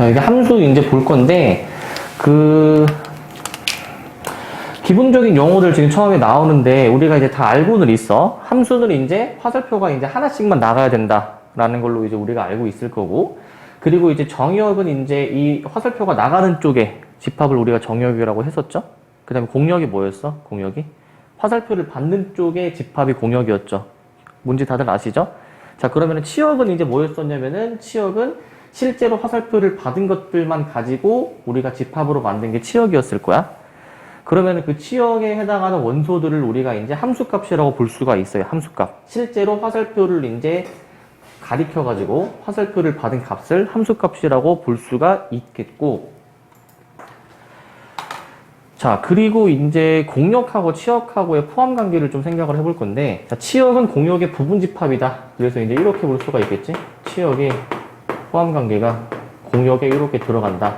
자, 이게 함수 이제 볼 건데, 기본적인 용어들 지금 처음에 나오는데, 우리가 이제 다 알고는 있어. 함수는 이제 화살표가 이제 하나씩만 나가야 된다라는 걸로 이제 우리가 알고 있을 거고, 그리고 이제 정의역은 이제 이 화살표가 나가는 쪽에 집합을 우리가 정의역이라고 했었죠. 그 다음에 공역이 뭐였어? 공역이? 화살표를 받는 쪽에 집합이 공역이었죠. 뭔지 다들 아시죠? 자, 그러면은 치역은 이제 뭐였었냐면은, 치역은 실제로 화살표를 받은 것들만 가지고 우리가 집합으로 만든 게 치역이었을 거야. 그러면은 그 치역에 해당하는 원소들을 우리가 이제 함수값이라고 볼 수가 있어요. 함수값. 실제로 화살표를 이제 가리켜가지고 화살표를 받은 값을 함수값이라고 볼 수가 있겠고, 자, 그리고 이제 공역하고 치역하고의 포함 관계를 좀 생각을 해볼 건데, 자, 치역은 공역의 부분 집합이다. 그래서 이제 이렇게 볼 수가 있겠지? 치역의 포함 관계가 공역에 이렇게 들어간다.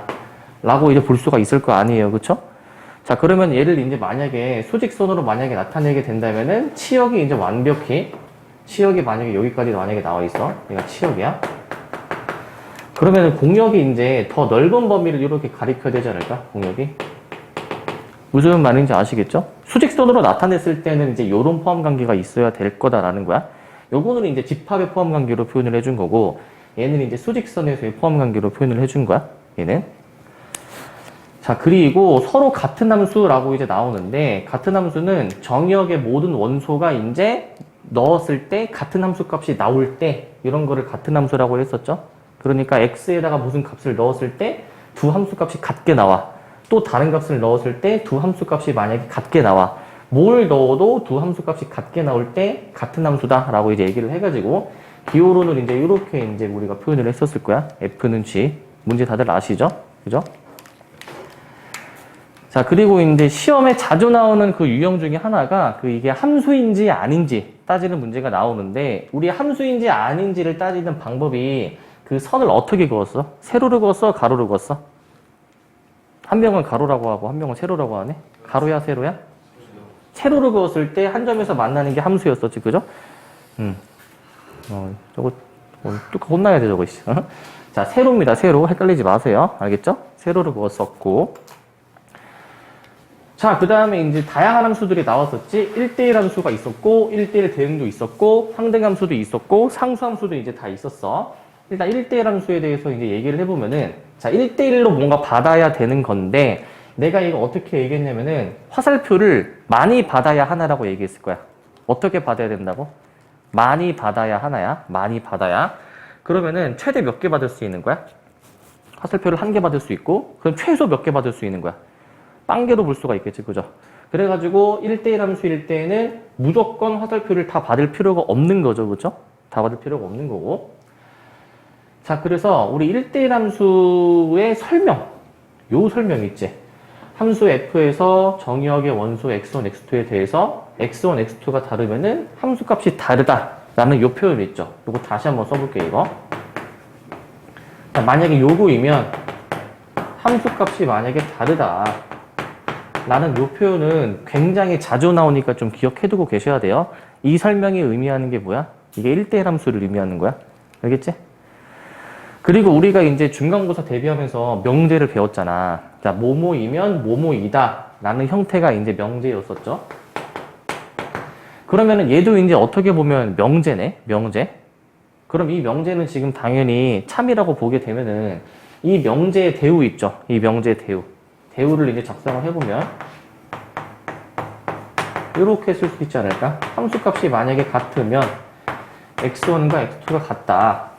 라고 이제 볼 수가 있을 거 아니에요. 그쵸? 자, 그러면 얘를 이제 만약에 수직선으로 만약에 나타내게 된다면은 치역이 이제 완벽히, 치역이 만약에 여기까지 만약에 나와 있어. 얘가 치역이야. 그러면은 공역이 이제 더 넓은 범위를 이렇게 가리켜야 되지 않을까? 공역이. 무슨 말인지 아시겠죠? 수직선으로 나타냈을 때는 이제 요런 포함 관계가 있어야 될 거다라는 거야. 요거는 이제 집합의 포함 관계로 표현을 해준 거고, 얘는 이제 수직선에서의 포함 관계로 표현을 해준 거야. 얘는. 자, 그리고 서로 같은 함수라고 이제 나오는데, 같은 함수는 정의역의 모든 원소가 이제 넣었을 때 같은 함수 값이 나올 때 이런 거를 같은 함수라고 했었죠. 그러니까 x에다가 무슨 값을 넣었을 때 두 함수 값이 같게 나와. 또 다른 값을 넣었을 때 두 함수 값이 만약에 같게 나와. 뭘 넣어도 두 함수 값이 같게 나올 때 같은 함수다 라고 이제 얘기를 해가지고, 기호로는 이제 이렇게 이제 우리가 표현을 했었을 거야. F는 G. 문제 다들 아시죠? 그죠? 자, 그리고 이제 시험에 자주 나오는 그 유형 중에 하나가 이게 함수인지 아닌지 따지는 문제가 나오는데, 우리 함수인지 아닌지를 따지는 방법이 그 선을 어떻게 그었어? 세로로 그었어? 가로로 그었어? 한 명은 가로라고 하고 한 명은 세로라고 하네? 가로야, 세로야? 세로로 그었을 때 한 점에서 만나는 게 함수였었지, 그죠? 저거, 뚝 혼나야 돼, 저거, 자, 세로입니다, 세로. 헷갈리지 마세요. 알겠죠? 세로로 그었었고. 자, 그 다음에 이제 다양한 함수들이 나왔었지. 1대1 함수가 있었고, 1대1 대응도 있었고, 상등 함수도 있었고, 상수 함수도 이제 다 있었어. 일단 1대1 함수에 대해서 이제 얘기를 해보면은, 자, 1대1로 뭔가 받아야 되는 건데, 내가 이거 어떻게 얘기했냐면은, 화살표를 많이 받아야 하나라고 얘기했을 거야. 어떻게 받아야 된다고? 많이 받아야 하나야. 많이 받아야. 그러면은 최대 몇 개 받을 수 있는 거야? 화살표를 한 개 받을 수 있고, 그럼 최소 몇 개 받을 수 있는 거야? 빵개로 볼 수가 있겠지, 그죠? 그래가지고 1대1 함수일 때에는 무조건 화살표를 다 받을 필요가 없는 거죠, 그죠? 다 받을 필요가 없는 거고. 자, 그래서 우리 1대1 함수의 설명, 요 설명 있지? 함수 f에서 정의역의 원소 x1, x2에 대해서 x1, x2가 다르면은 함수값이 다르다라는 요 표현 있죠? 요거 다시 한번 써볼게요, 이거. 자, 만약에 요거이면 함수값이 만약에 다르다 라는 요 표현은 굉장히 자주 나오니까 좀 기억해두고 계셔야 돼요. 이 설명이 의미하는 게 뭐야? 이게 1대1 함수를 의미하는 거야. 알겠지? 그리고 우리가 이제 중간고사 대비하면서 명제를 배웠잖아. 자, 뭐뭐이면 뭐뭐이다 라는 형태가 이제 명제였었죠. 그러면은 얘도 이제 어떻게 보면 명제네? 명제. 그럼 이 명제는 지금 당연히 참이라고 보게 되면은 이 명제의 대우 있죠? 이 명제의 대우. 대우를 이제 작성을 해보면 이렇게 쓸 수 있지 않을까? 함수값이 만약에 같으면 x1과 x2가 같다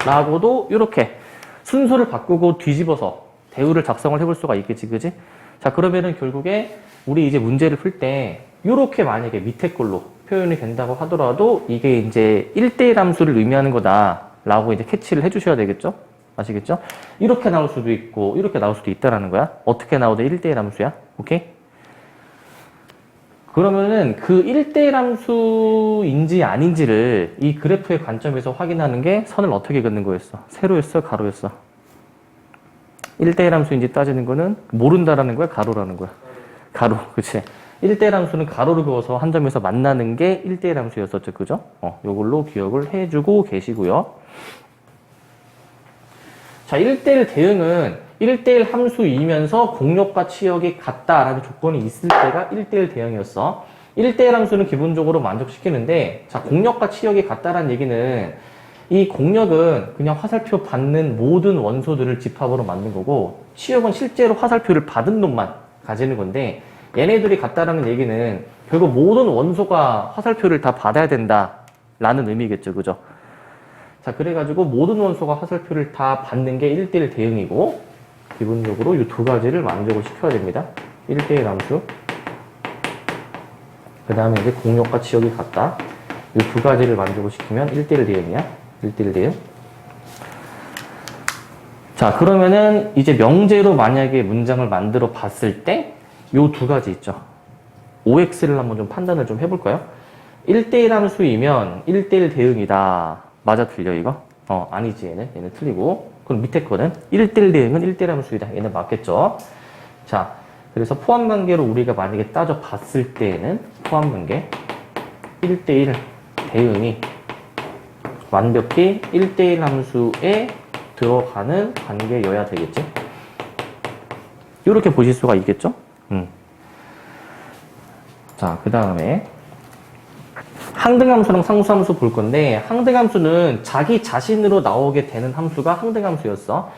라고도 이렇게 순서를 바꾸고 뒤집어서 대우를 작성을 해볼 수가 있겠지, 그지? 자, 그러면은 결국에 우리 이제 문제를 풀 때 이렇게 만약에 밑에 걸로 표현이 된다고 하더라도 이게 이제 1대1 함수를 의미하는 거다 라고 이제 캐치를 해주셔야 되겠죠? 아시겠죠? 이렇게 나올 수도 있고 이렇게 나올 수도 있다라는 거야. 어떻게 나오도 1대1 함수야. 오케이? 그러면은 그 1대1 함수인지 아닌지를 이 그래프의 관점에서 확인하는 게 선을 어떻게 긋는 거였어? 세로였어? 가로였어? 1대1 함수인지 따지는 거는 모른다라는 거야? 가로라는 거야? 가로. 그치? 1대1 함수는 가로를 그어서 한 점에서 만나는 게 1대1 함수였었죠. 그죠? 요걸로 기억을 해주고 계시고요. 자, 1대1 대응은 1대1 함수이면서 공력과 치역이 같다라는 조건이 있을 때가 1대1 대응이었어. 1대1 함수는 기본적으로 만족시키는데, 자, 공력과 치역이 같다라는 얘기는 이 공력은 그냥 화살표 받는 모든 원소들을 집합으로 만든 거고, 치역은 실제로 화살표를 받은 놈만 가지는 건데, 얘네들이 같다라는 얘기는 결국 모든 원소가 화살표를 다 받아야 된다라는 의미겠죠. 그죠? 자, 그래가지고 모든 원소가 화살표를 다 받는 게 1대1 대응이고, 기본적으로 이 두 가지를 만족을 시켜야 됩니다. 1대1 함수. 그 다음에 이제 공력과 치역이 같다. 이 두 가지를 만족을 시키면 1대1 대응이야. 1대1 대응. 자, 그러면은 이제 명제로 만약에 문장을 만들어 봤을 때, 이 두 가지 있죠. OX를 한번 좀 판단을 좀 해볼까요? 1대1 함수이면 1대1 대응이다. 맞아, 틀려, 이거? 아니지, 얘는 틀리고. 그럼 밑에 거는 1대1 대응은 1대1 함수이다. 얘는 맞겠죠? 자, 그래서 포함관계로 우리가 만약에 따져 봤을 때에는 포함관계 1대1 대응이 완벽히 1대1 함수에 들어가는 관계여야 되겠지? 이렇게 보실 수가 있겠죠? 자, 그 다음에 항등함수랑 상수함수 볼 건데, 항등함수는 자기 자신으로 나오게 되는 함수가 항등함수였어.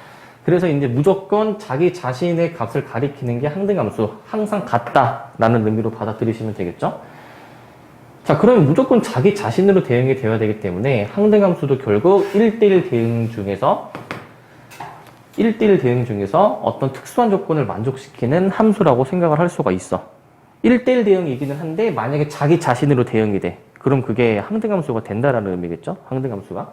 그래서 이제 무조건 자기 자신의 값을 가리키는 게 항등함수, 항상 같다라는 의미로 받아들이시면 되겠죠? 자, 그러면 무조건 자기 자신으로 대응이 되어야 되기 때문에 항등함수도 결국 1대1 대응 중에서 어떤 특수한 조건을 만족시키는 함수라고 생각을 할 수가 있어. 1대1 대응이기는 한데 만약에 자기 자신으로 대응이 돼. 그럼 그게 항등함수가 된다라는 의미겠죠? 항등함수가.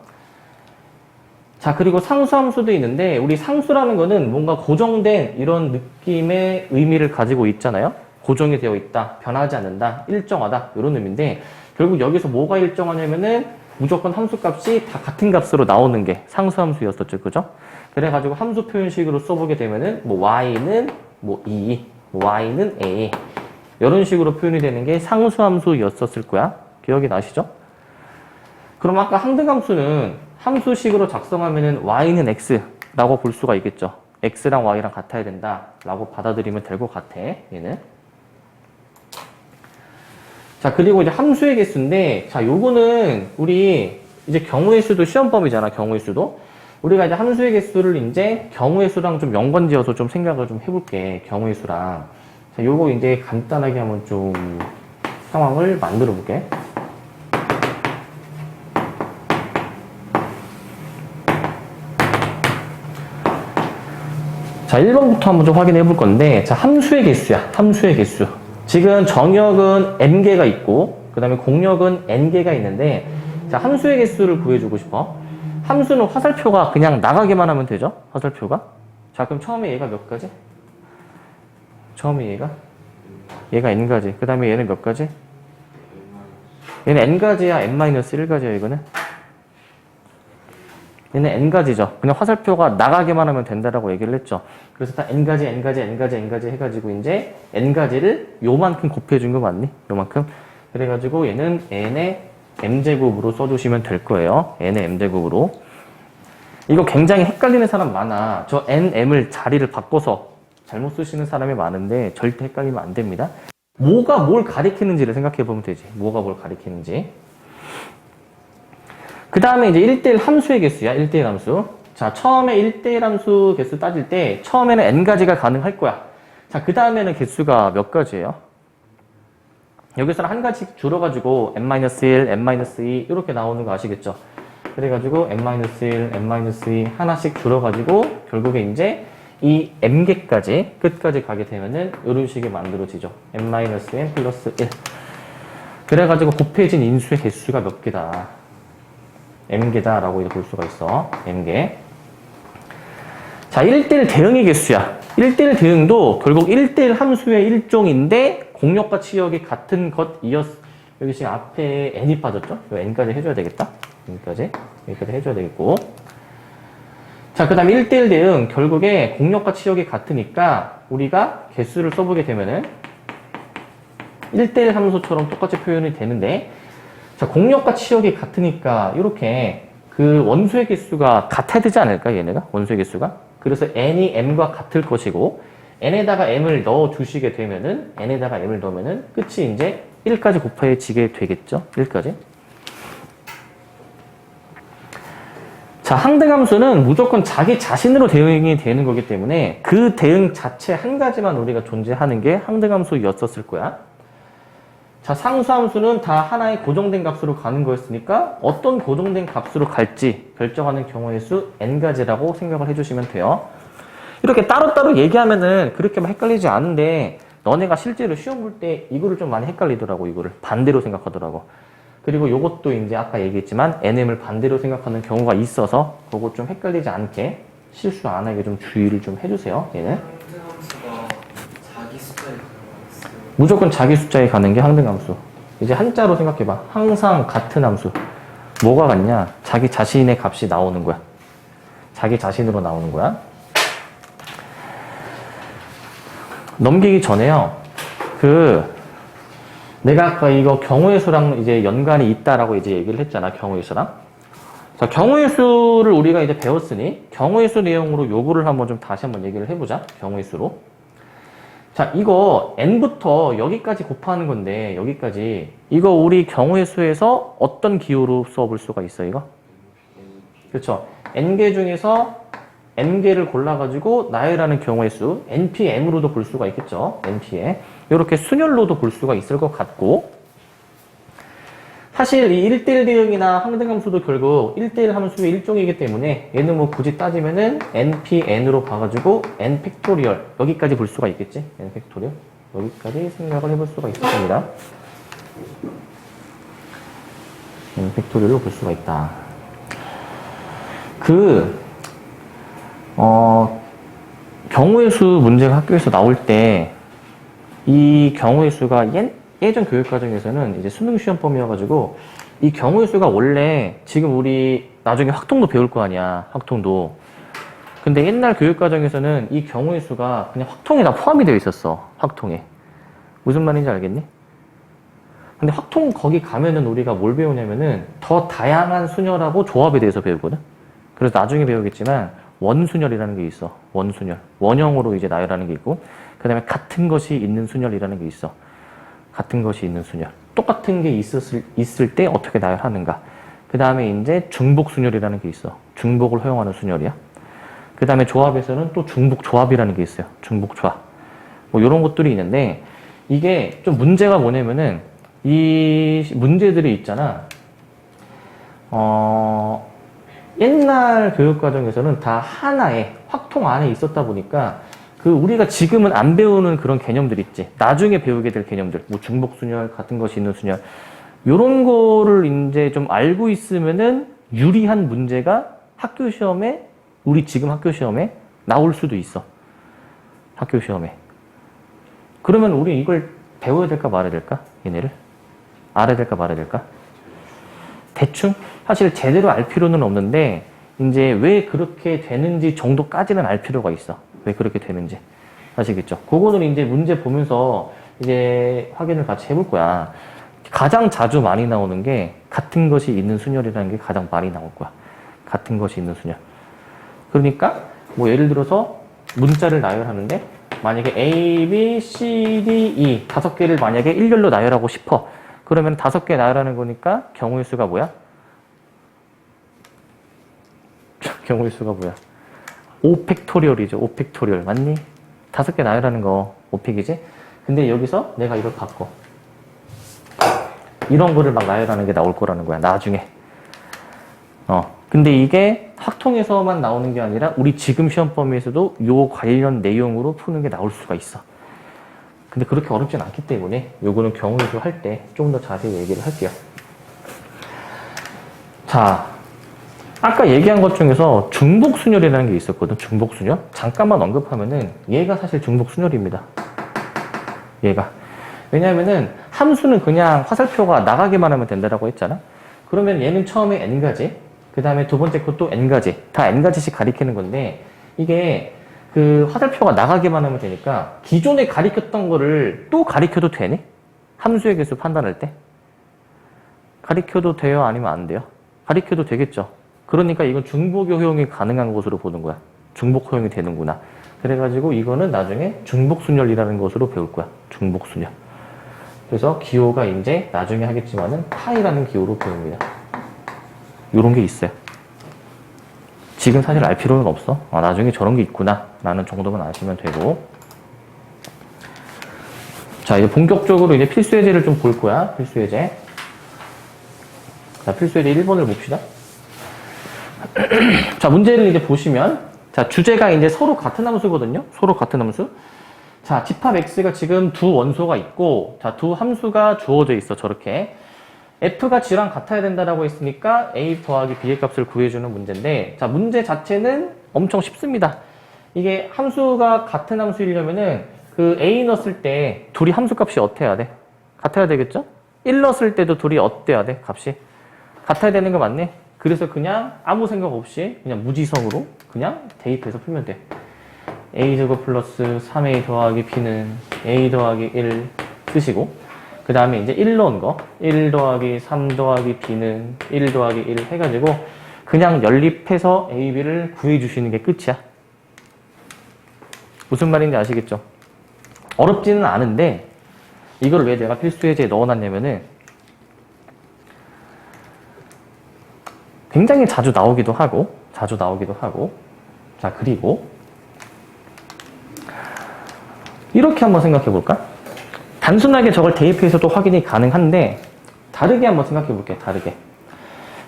자, 그리고 상수함수도 있는데 우리 상수라는 거는 뭔가 고정된 이런 느낌의 의미를 가지고 있잖아요. 고정이 되어 있다, 변하지 않는다, 일정하다 이런 의미인데 결국 여기서 뭐가 일정하냐면은 무조건 함수값이 다 같은 값으로 나오는 게 상수함수였었죠. 그죠? 그래가지고 함수 표현식으로 써보게 되면은 뭐 y는 뭐 2, y는 a 이런 식으로 표현이 되는 게 상수함수였었을 거야. 기억이 나시죠? 그럼 아까 항등함수는 함수식으로 작성하면은 y는 x라고 볼 수가 있겠죠. x랑 y랑 같아야 된다라고 받아들이면 될 것 같아. 얘는. 자, 그리고 이제 함수의 개수인데, 자, 요거는 우리 이제 경우의 수도 시험범위잖아. 경우의 수도. 우리가 이제 함수의 개수를 이제 경우의 수랑 좀 연관지어서 좀 생각을 좀 해볼게. 경우의 수랑. 자, 요거 이제 간단하게 한번 좀 상황을 만들어 볼게. 자, 1번부터 한번 좀 확인해 볼 건데, 자, 함수의 개수야. 함수의 개수. 지금 정역은 n개가 있고, 그 다음에 공역은 n개가 있는데, 자, 함수의 개수를 구해주고 싶어. 함수는 화살표가 그냥 나가게만 하면 되죠? 화살표가. 자, 그럼 처음에 얘가 몇 가지? 처음에 얘가 n가지. 그 다음에 얘는 몇 가지? 얘는 n가지야, n-1가지야, 이거는? 얘는 n가지죠. 그냥 화살표가 나가게만 하면 된다라고 얘기를 했죠. 그래서 다 n가지 해가지고 이제 n가지를 요만큼 곱해준 거 맞니? 요만큼. 그래가지고 얘는 n의 m제곱으로 써주시면 될 거예요. n의 m제곱으로. 이거 굉장히 헷갈리는 사람 많아. 저 nm을 자리를 바꿔서 잘못 쓰시는 사람이 많은데 절대 헷갈리면 안 됩니다. 뭐가 뭘 가리키는지를 생각해 보면 되지. 뭐가 뭘 가리키는지. 그 다음에 이제 1대1 함수의 개수야. 1대1 함수. 자, 처음에 1대1 함수 개수 따질 때 처음에는 n가지가 가능할 거야. 자, 그 다음에는 개수가 몇 가지예요? 여기서는 한 가지씩 줄여가지고 n-1, n-2 이렇게 나오는 거 아시겠죠? 그래가지고 n-1, n-2 하나씩 줄여가지고 결국에 이제 이 m개까지 끝까지 가게 되면은 이런 식이 만들어지죠. n-n 플러스 1. 그래가지고 곱해진 인수의 개수가 몇 개다. m개다라고 볼 수가 있어. m개. 자, 1대1 대응의 개수야. 1대1 대응도 결국 1대1 함수의 일종인데 공역과 치역이 같은 것이었. 여기 지금 앞에 n이 빠졌죠? 이 n까지 해줘야 되겠다. 여기까지 해줘야 되겠고. 자, 그 다음에 1대1 대응 결국에 공역과 치역이 같으니까 우리가 개수를 써보게 되면은 1대1 함수처럼 똑같이 표현이 되는데, 자, 공역과 치역이 같으니까 이렇게 그 원소의 개수가 같아야 되지 않을까, 얘네가? 원소의 개수가? 그래서 n이 m과 같을 것이고, n에다가 m을 넣어 주시게 되면은, n에다가 m을 넣으면은, 끝이 이제 1까지 곱해지게 되겠죠? 1까지. 자, 항등함수는 무조건 자기 자신으로 대응이 되는 거기 때문에 그 대응 자체 한 가지만 우리가 존재하는 게 항등함수였었을 거야. 자, 상수함수는 다 하나의 고정된 값으로 가는 거였으니까 어떤 고정된 값으로 갈지 결정하는 경우의 수 n가지라고 생각을 해주시면 돼요. 이렇게 따로따로 얘기하면은 그렇게 막 헷갈리지 않은데 너네가 실제로 시험 볼 때 이거를 좀 많이 헷갈리더라고. 이거를 반대로 생각하더라고. 그리고 요것도 이제 아까 얘기했지만 NM을 반대로 생각하는 경우가 있어서 그거 좀 헷갈리지 않게 실수 안 하게 좀 주의를 좀 해주세요. 얘는 항등함수가 자기 숫자에 들어가 있어요. 무조건 자기 숫자에 가는 게 항등함수. 이제 한자로 생각해봐. 항상 같은 함수. 뭐가 같냐? 자기 자신의 값이 나오는 거야. 자기 자신으로 나오는 거야. 넘기기 전에요. 내가 아까 이거 경우의 수랑 이제 연관이 있다라고 이제 얘기를 했잖아. 경우의 수랑. 자, 경우의 수를 우리가 이제 배웠으니 경우의 수 내용으로 요거를 한번 좀 다시 한번 얘기를 해보자. 경우의 수로. 자, 이거 n부터 여기까지 곱하는 건데 여기까지 이거 우리 경우의 수에서 어떤 기호로 써볼 수가 있어 이거? 그렇죠. n개 중에서 n개를 골라가지고 나열하는 경우의 수 npm으로도 볼 수가 있겠죠. npm. 이렇게 순열로도 볼 수가 있을 것 같고 사실 이 1대1 대응이나 항등함수도 결국 1대1 함수의 일종이기 때문에 얘는 뭐 굳이 따지면은 npn으로 봐가지고 n 팩토리얼 여기까지 볼 수가 있겠지. n 팩토리얼 여기까지 생각을 해볼 수가 있을 겁니다. n 팩토리얼로 볼 수가 있다. 경우의 수 문제가 학교에서 나올 때 이 경우의 수가 예전 교육과정에서는 이제 수능 시험범위여가지고 이 경우의 수가 원래 지금 우리 나중에 확통도 배울 거 아니야. 확통도. 근데 옛날 교육과정에서는 이 경우의 수가 그냥 확통에 다 포함이 되어 있었어. 확통에. 무슨 말인지 알겠니? 근데 확통 거기 가면은 우리가 뭘 배우냐면은 더 다양한 순열하고 조합에 대해서 배우거든. 그래서 나중에 배우겠지만 원순열이라는 게 있어. 원순열. 원형으로 이제 나열하는 게 있고 그 다음에 같은 것이 있는 순열이라는 게 있어. 같은 것이 있는 순열. 똑같은 게 있을 때 어떻게 나열하는가. 그 다음에 이제 중복순열이라는 게 있어. 중복을 허용하는 순열이야. 그 다음에 조합에서는 또 중복조합이라는 게 있어요. 중복조합. 뭐 이런 것들이 있는데 이게 좀 문제가 뭐냐면은 이 문제들이 있잖아. 옛날 교육과정에서는 다 하나의 확통 안에 있었다 보니까 우리가 지금은 안 배우는 그런 개념들 있지. 나중에 배우게 될 개념들. 뭐 중복순열, 같은 것이 있는 순열. 요런 거를 이제 좀 알고 있으면은 유리한 문제가 학교 시험에, 우리 지금 학교 시험에 나올 수도 있어. 학교 시험에. 그러면 우리 이걸 배워야 될까 말아야 될까? 얘네를? 알아야 될까 말아야 될까? 대충? 사실 제대로 알 필요는 없는데 이제 왜 그렇게 되는지 정도까지는 알 필요가 있어. 왜 그렇게 되는지. 아시겠죠? 그거는 이제 문제 보면서 이제 확인을 같이 해볼 거야. 가장 자주 많이 나오는 게 같은 것이 있는 순열이라는 게 가장 많이 나올 거야. 같은 것이 있는 순열. 그러니까 뭐 예를 들어서 문자를 나열하는데 만약에 A, B, C, D, E 5개를 만약에 일렬로 나열하고 싶어. 그러면 5개 나열하는 거니까 경우의 수가 뭐야? 경우의 수가 뭐야? 5팩토리얼이죠. 5팩토리얼. 맞니? 5개 나열하는 거 5팩이지? 근데 여기서 내가 이걸 바꿔. 이런 거를 막 나열하는 게 나올 거라는 거야. 나중에. 근데 이게 확통에서만 나오는 게 아니라 우리 지금 시험 범위에서도 요 관련 내용으로 푸는 게 나올 수가 있어. 근데 그렇게 어렵진 않기 때문에 요거는 경우의 수 할 때 좀 더 자세히 얘기를 할게요. 자, 아까 얘기한 것 중에서 중복순열이라는 게 있었거든. 중복순열. 잠깐만 언급하면은 얘가 사실 중복순열입니다. 얘가. 왜냐하면은 함수는 그냥 화살표가 나가기만 하면 된다라고 했잖아. 그러면 얘는 처음에 n가지, 그 다음에 두 번째 것도 n가지, 다 n가지씩 가리키는 건데 이게 그 화살표가 나가기만 하면 되니까 기존에 가리켰던 거를 또 가리켜도 되니? 함수의 개수 판단할 때? 가리켜도 돼요? 아니면 안 돼요? 가리켜도 되겠죠. 그러니까 이건 중복 효용이 가능한 것으로 보는 거야. 중복 효용이 되는구나. 그래가지고 이거는 나중에 중복순열이라는 것으로 배울 거야. 중복순열. 그래서 기호가 이제 나중에 하겠지만은 파이라는 기호로 배웁니다. 요런 게 있어요. 지금 사실 알 필요는 없어. 나중에 저런 게 있구나 라는 정도만 아시면 되고. 자, 이제 본격적으로 이제 필수예제를 좀 볼 거야. 필수예제. 자, 필수예제 1번을 봅시다. 자, 문제를 이제 보시면, 자, 주제가 이제 서로 같은 함수거든요. 서로 같은 함수. 자, 집합 x가 지금 두 원소가 있고, 자, 두 함수가 주어져 있어. 저렇게. f가 g랑 같아야 된다라고 했으니까 a 더하기 b의 값을 구해주는 문제인데, 자, 문제 자체는 엄청 쉽습니다. 이게 함수가 같은 함수이려면은 그 a 넣었을 때 둘이 함수 값이 어때야 돼? 같아야 되겠죠? 1 넣었을 때도 둘이 어때야 돼? 값이? 같아야 되는 거 맞네? 그래서 그냥 아무 생각 없이 그냥 무지성으로 그냥 대입해서 풀면 돼. a제곱 플러스 3a 더하기 b는 a 더하기 1 쓰시고, 그 다음에 이제 1 넣은 거, 1 더하기 3 더하기 b는 1 더하기 1 해가지고 그냥 연립해서 a, b를 구해주시는 게 끝이야. 무슨 말인지 아시겠죠? 어렵지는 않은데 이걸 왜 내가 필수예제에 넣어놨냐면은 굉장히 자주 나오기도 하고, 자, 그리고 이렇게 한번 생각해 볼까? 단순하게 저걸 대입해서도 확인이 가능한데 다르게 한번 생각해 볼게요. 다르게.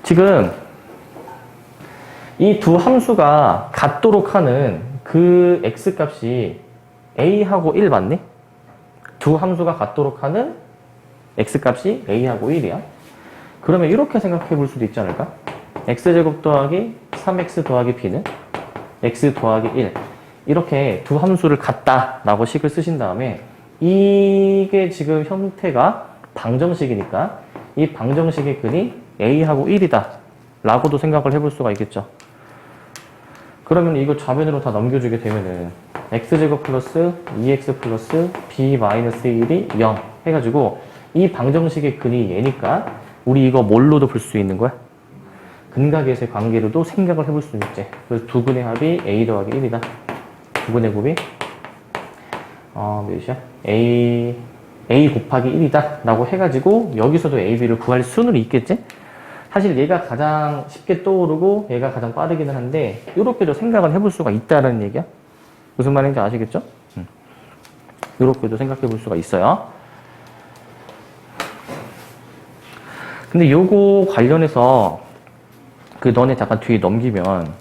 지금 이 두 함수가 같도록 하는 그 x값이 a하고 1 맞니? 두 함수가 같도록 하는 x값이 a하고 1이야. 그러면 이렇게 생각해 볼 수도 있지 않을까? x제곱 더하기 3x 더하기 b는 x 더하기 1. 이렇게 두 함수를 같다라고 식을 쓰신 다음에 이게 지금 형태가 방정식이니까 이 방정식의 근이 a하고 1이다 라고도 생각을 해볼 수가 있겠죠. 그러면 이거 좌변으로 다 넘겨주게 되면은 x제곱 플러스 2x 플러스 b 마이너스 1이 0 해가지고 이 방정식의 근이 얘니까 우리 이거 뭘로도 볼 수 있는 거야? 근각에서의 관계로도 생각을 해볼 수 있지. 그래서 두 근의 합이 a 더하기 1이다. 두 근의 곱이 몇이야? a 곱하기 1이다 라고 해가지고 여기서도 a, b를 구할 수는 있겠지? 사실 얘가 가장 쉽게 떠오르고 얘가 가장 빠르기는 한데 이렇게도 생각을 해볼 수가 있다는 얘기야. 무슨 말인지 아시겠죠? 이렇게도 생각해 볼 수가 있어요. 근데 요거 관련해서 그 너네 잠깐 뒤에 넘기면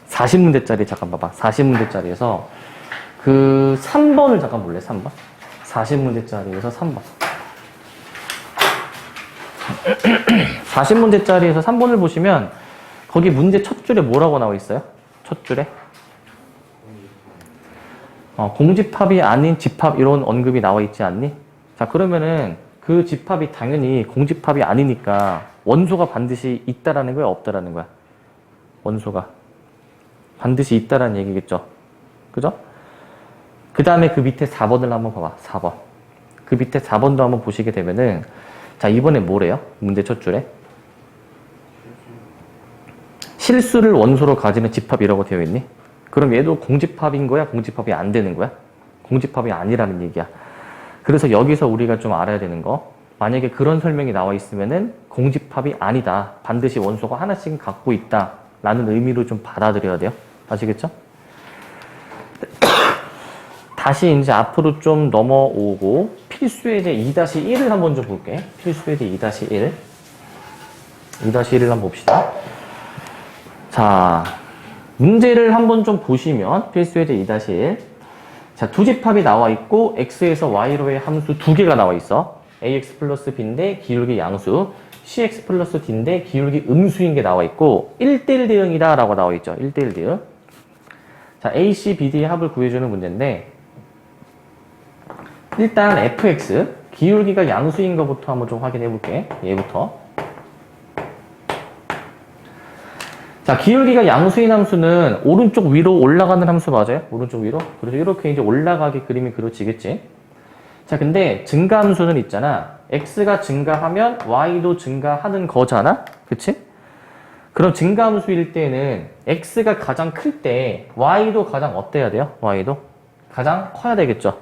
40문제짜리 잠깐 봐봐. 40문제짜리에서 그 3번을 잠깐 볼래? 3번. 40문제짜리에서 3번. 40문제짜리에서 3번을 보시면 거기 문제 첫 줄에 뭐라고 나와 있어요? 첫 줄에? 공집합이 아닌 집합 이런 언급이 나와 있지 않니? 자, 그러면은 그 집합이 당연히 공집합이 아니니까 원소가 반드시 있다라는 거야, 없다라는 거야? 원소가 반드시 있다라는 얘기겠죠. 그죠? 그 다음에 그 밑에 4번을 한번 봐봐. 4번. 그 밑에 4번도 한번 보시게 되면은, 자, 이번에 뭐래요? 문제 첫 줄에. 실수를 원소로 가지는 집합이라고 되어 있니? 그럼 얘도 공집합인 거야? 공집합이 안 되는 거야? 공집합이 아니라는 얘기야. 그래서 여기서 우리가 좀 알아야 되는 거. 만약에 그런 설명이 나와 있으면은 공집합이 아니다. 반드시 원소가 하나씩은 갖고 있다. 라는 의미로 좀 받아들여야 돼요. 아시겠죠? 다시 이제 앞으로 좀 넘어오고 필수예제 2-1을 한번 좀 볼게. 필수예제 2-1. 2-1을 한번 봅시다. 자, 문제를 한번 좀 보시면 필수예제 2-1. 자, 두 집합이 나와 있고 x에서 y로의 함수 두 개가 나와 있어. ax 플러스 b인데 기울기 양수, cx 플러스 d인데 기울기 음수인 게 나와 있고 1대1 대응이다 라고 나와 있죠. 1대1 대응. 자, a, c, b, d의 합을 구해주는 문제인데 일단 fx, 기울기가 양수인 것부터 한번 좀 확인해 볼게. 얘부터. 자, 기울기가 양수인 함수는 오른쪽 위로 올라가는 함수 맞아요? 오른쪽 위로? 그래서 이렇게 이제 올라가게 그림이 그려지겠지? 자, 근데 증가 함수는 있잖아. x가 증가하면 y도 증가하는 거잖아? 그치? 그럼 증가함수일 때는 x가 가장 클 때 y도 가장 어때야 돼요? y도 가장 커야 되겠죠.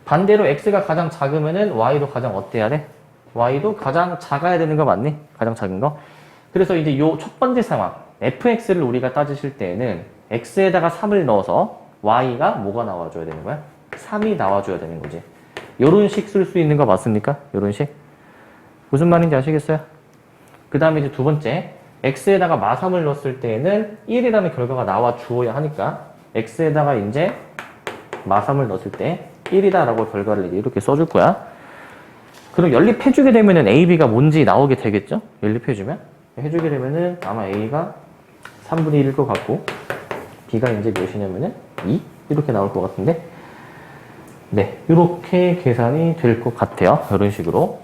반대로 x가 가장 작으면은 y도 가장 어때야 돼? y도 가장 작아야 되는 거 맞니? 가장 작은 거. 그래서 이제 요 첫 번째 상황 fx를 우리가 따지실 때는 x에다가 3을 넣어서 y가 뭐가 나와줘야 되는 거야? 3이 나와줘야 되는 거지. 요런 식 쓸 수 있는 거 맞습니까? 요런 식. 무슨 말인지 아시겠어요? 그 다음에 이제 두 번째 x에다가 마3을 넣었을 때에는 1이라는 결과가 나와 주어야 하니까 x에다가 이제 마3을 넣었을 때 1이다라고 결과를 이렇게 써줄 거야. 그럼 연립해주게 되면은 a, b가 뭔지 나오게 되겠죠? 연립해주면 해주게 되면은 아마 a가 3분의 1일 것 같고 b가 이제 몇이냐면은 2 이렇게 나올 것 같은데 네 이렇게 계산이 될 것 같아요. 이런 식으로.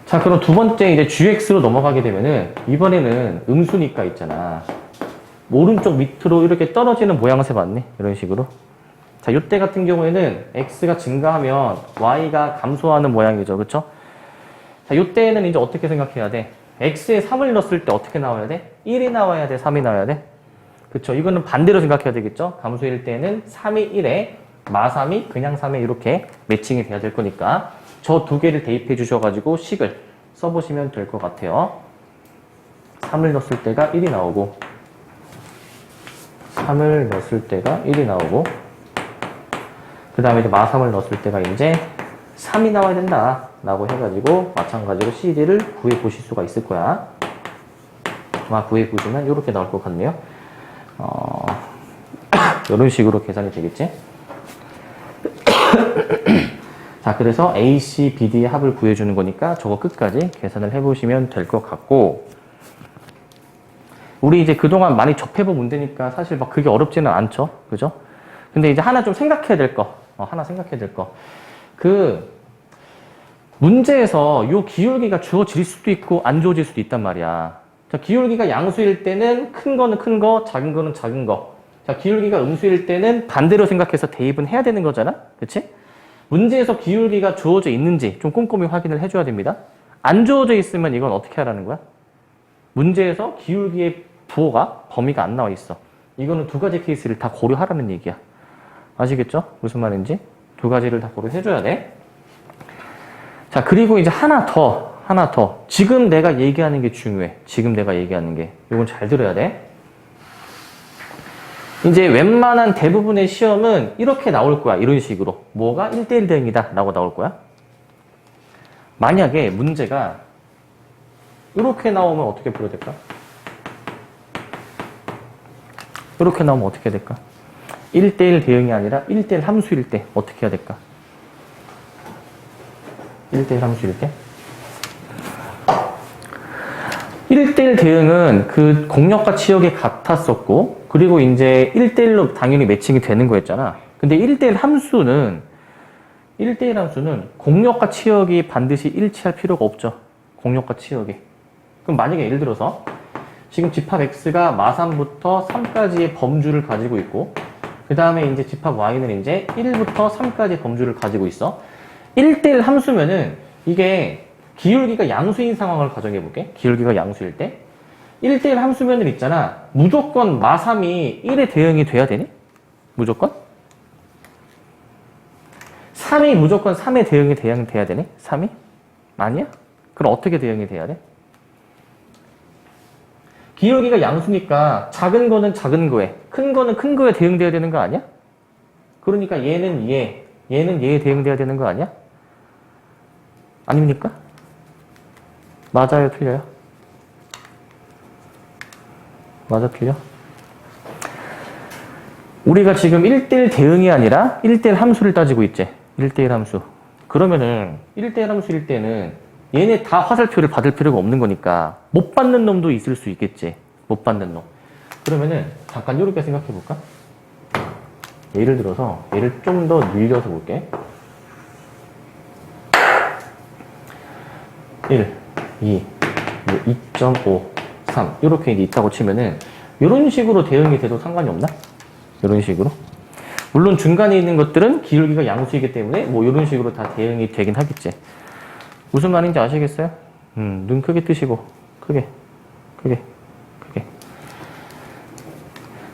자, 그럼 두 번째 이제 gx로 넘어가게 되면은 이번에는 음수니까 있잖아. 오른쪽 밑으로 이렇게 떨어지는 모양새 맞니? 이런 식으로. 자, 이때 같은 경우에는 x가 증가하면 y가 감소하는 모양이죠. 그쵸? 자, 이때는 이제 어떻게 생각해야 돼? x에 3을 넣었을 때 어떻게 나와야 돼? 1이 나와야 돼? 3이 나와야 돼? 그쵸? 이거는 반대로 생각해야 되겠죠? 감소일 때는 3이 1에 마3이 그냥 3에 이렇게 매칭이 돼야 될 거니까 저 두 개를 대입해 주셔가지고 식을 써보시면 될 것 같아요. 3을 넣었을 때가 1이 나오고 3을 넣었을 때가 1이 나오고 그 다음에 이제 마3을 넣었을 때가 이제 3이 나와야 된다 라고 해가지고 마찬가지로 CD를 구해 보실 수가 있을 거야. 아마 구해 보시면 이렇게 나올 것 같네요. 이런 식으로 계산이 되겠지. 자, 그래서 AC, BD의 합을 구해주는 거니까 저거 끝까지 계산을 해보시면 될 것 같고 우리 이제 그동안 많이 접해본 문제니까 사실 막 그게 어렵지는 않죠. 그죠? 근데 이제 하나 좀 생각해야 될 거. 하나 생각해야 될 거. 그 문제에서 요 기울기가 주어질 수도 있고 안 주어질 수도 있단 말이야. 자, 기울기가 양수일 때는 큰 거는 큰 거, 작은 거는 작은 거. 자, 기울기가 음수일 때는 반대로 생각해서 대입은 해야 되는 거잖아. 그치? 문제에서 기울기가 주어져 있는지 좀 꼼꼼히 확인을 해줘야 됩니다. 안 주어져 있으면 이건 어떻게 하라는 거야? 문제에서 기울기의 부호가 범위가 안 나와 있어. 이거는 두 가지 케이스를 다 고려하라는 얘기야. 아시겠죠? 무슨 말인지? 두 가지를 다 고려해줘야 돼. 자, 그리고 이제 하나 더. 지금 내가 얘기하는 게 중요해. 지금 내가 얘기하는 게. 이건 잘 들어야 돼. 이제 웬만한 대부분의 시험은 이렇게 나올 거야. 이런 식으로. 뭐가 1대1 대응이다. 라고 나올 거야. 만약에 문제가 이렇게 나오면 어떻게 풀어야 될까? 이렇게 나오면 어떻게 해야 될까? 1대1 대응이 아니라 1대1 함수일 때 어떻게 해야 될까? 1대1 함수일 때? 1대1 대응은 그 공역과 치역이 같았었고 그리고 이제 1대1로 당연히 매칭이 되는 거였잖아. 근데 1대1 함수는 공역과 치역이 반드시 일치할 필요가 없죠. 공역과 치역이. 그럼 만약에 예를 들어서 지금 집합 x가 마3부터 3까지의 범주를 가지고 있고 그 다음에 이제 집합 y는 이제 1부터 3까지의 범주를 가지고 있어. 1대1 함수면은 이게 기울기가 양수인 상황을 가정해 볼게. 기울기가 양수일 때 1대1 함수면은 있잖아. 무조건 마3이 1에 대응이 돼야 되니? 무조건? 3이 무조건 3에 대응이 돼야 되니? 3이? 아니야? 그럼 어떻게 대응이 돼야 돼? 기울기가 양수니까 작은 거는 작은 거에 큰 거는 큰 거에 대응돼야 되는 거 아니야? 그러니까 얘는 얘에 대응돼야 되는 거 아니야? 아닙니까? 맞아요, 틀려요? 맞아, 틀려? 우리가 지금 1대1 대응이 아니라 1대1 함수를 따지고 있지. 1대1 함수. 그러면은 1대1 함수일 때는 얘네 다 화살표를 받을 필요가 없는 거니까 못 받는 놈도 있을 수 있겠지. 못 받는 놈. 그러면은 잠깐 이렇게 생각해 볼까? 예를 들어서 얘를 좀 더 늘려서 볼게. 1, 2, 2.5, 3 이렇게 이제 있다고 치면은 이런 식으로 대응이 돼도 상관이 없나? 이런 식으로. 물론 중간에 있는 것들은 기울기가 양수이기 때문에 뭐 이런 식으로 다 대응이 되긴 하겠지. 무슨 말인지 아시겠어요? 눈 크게 뜨시고, 크게.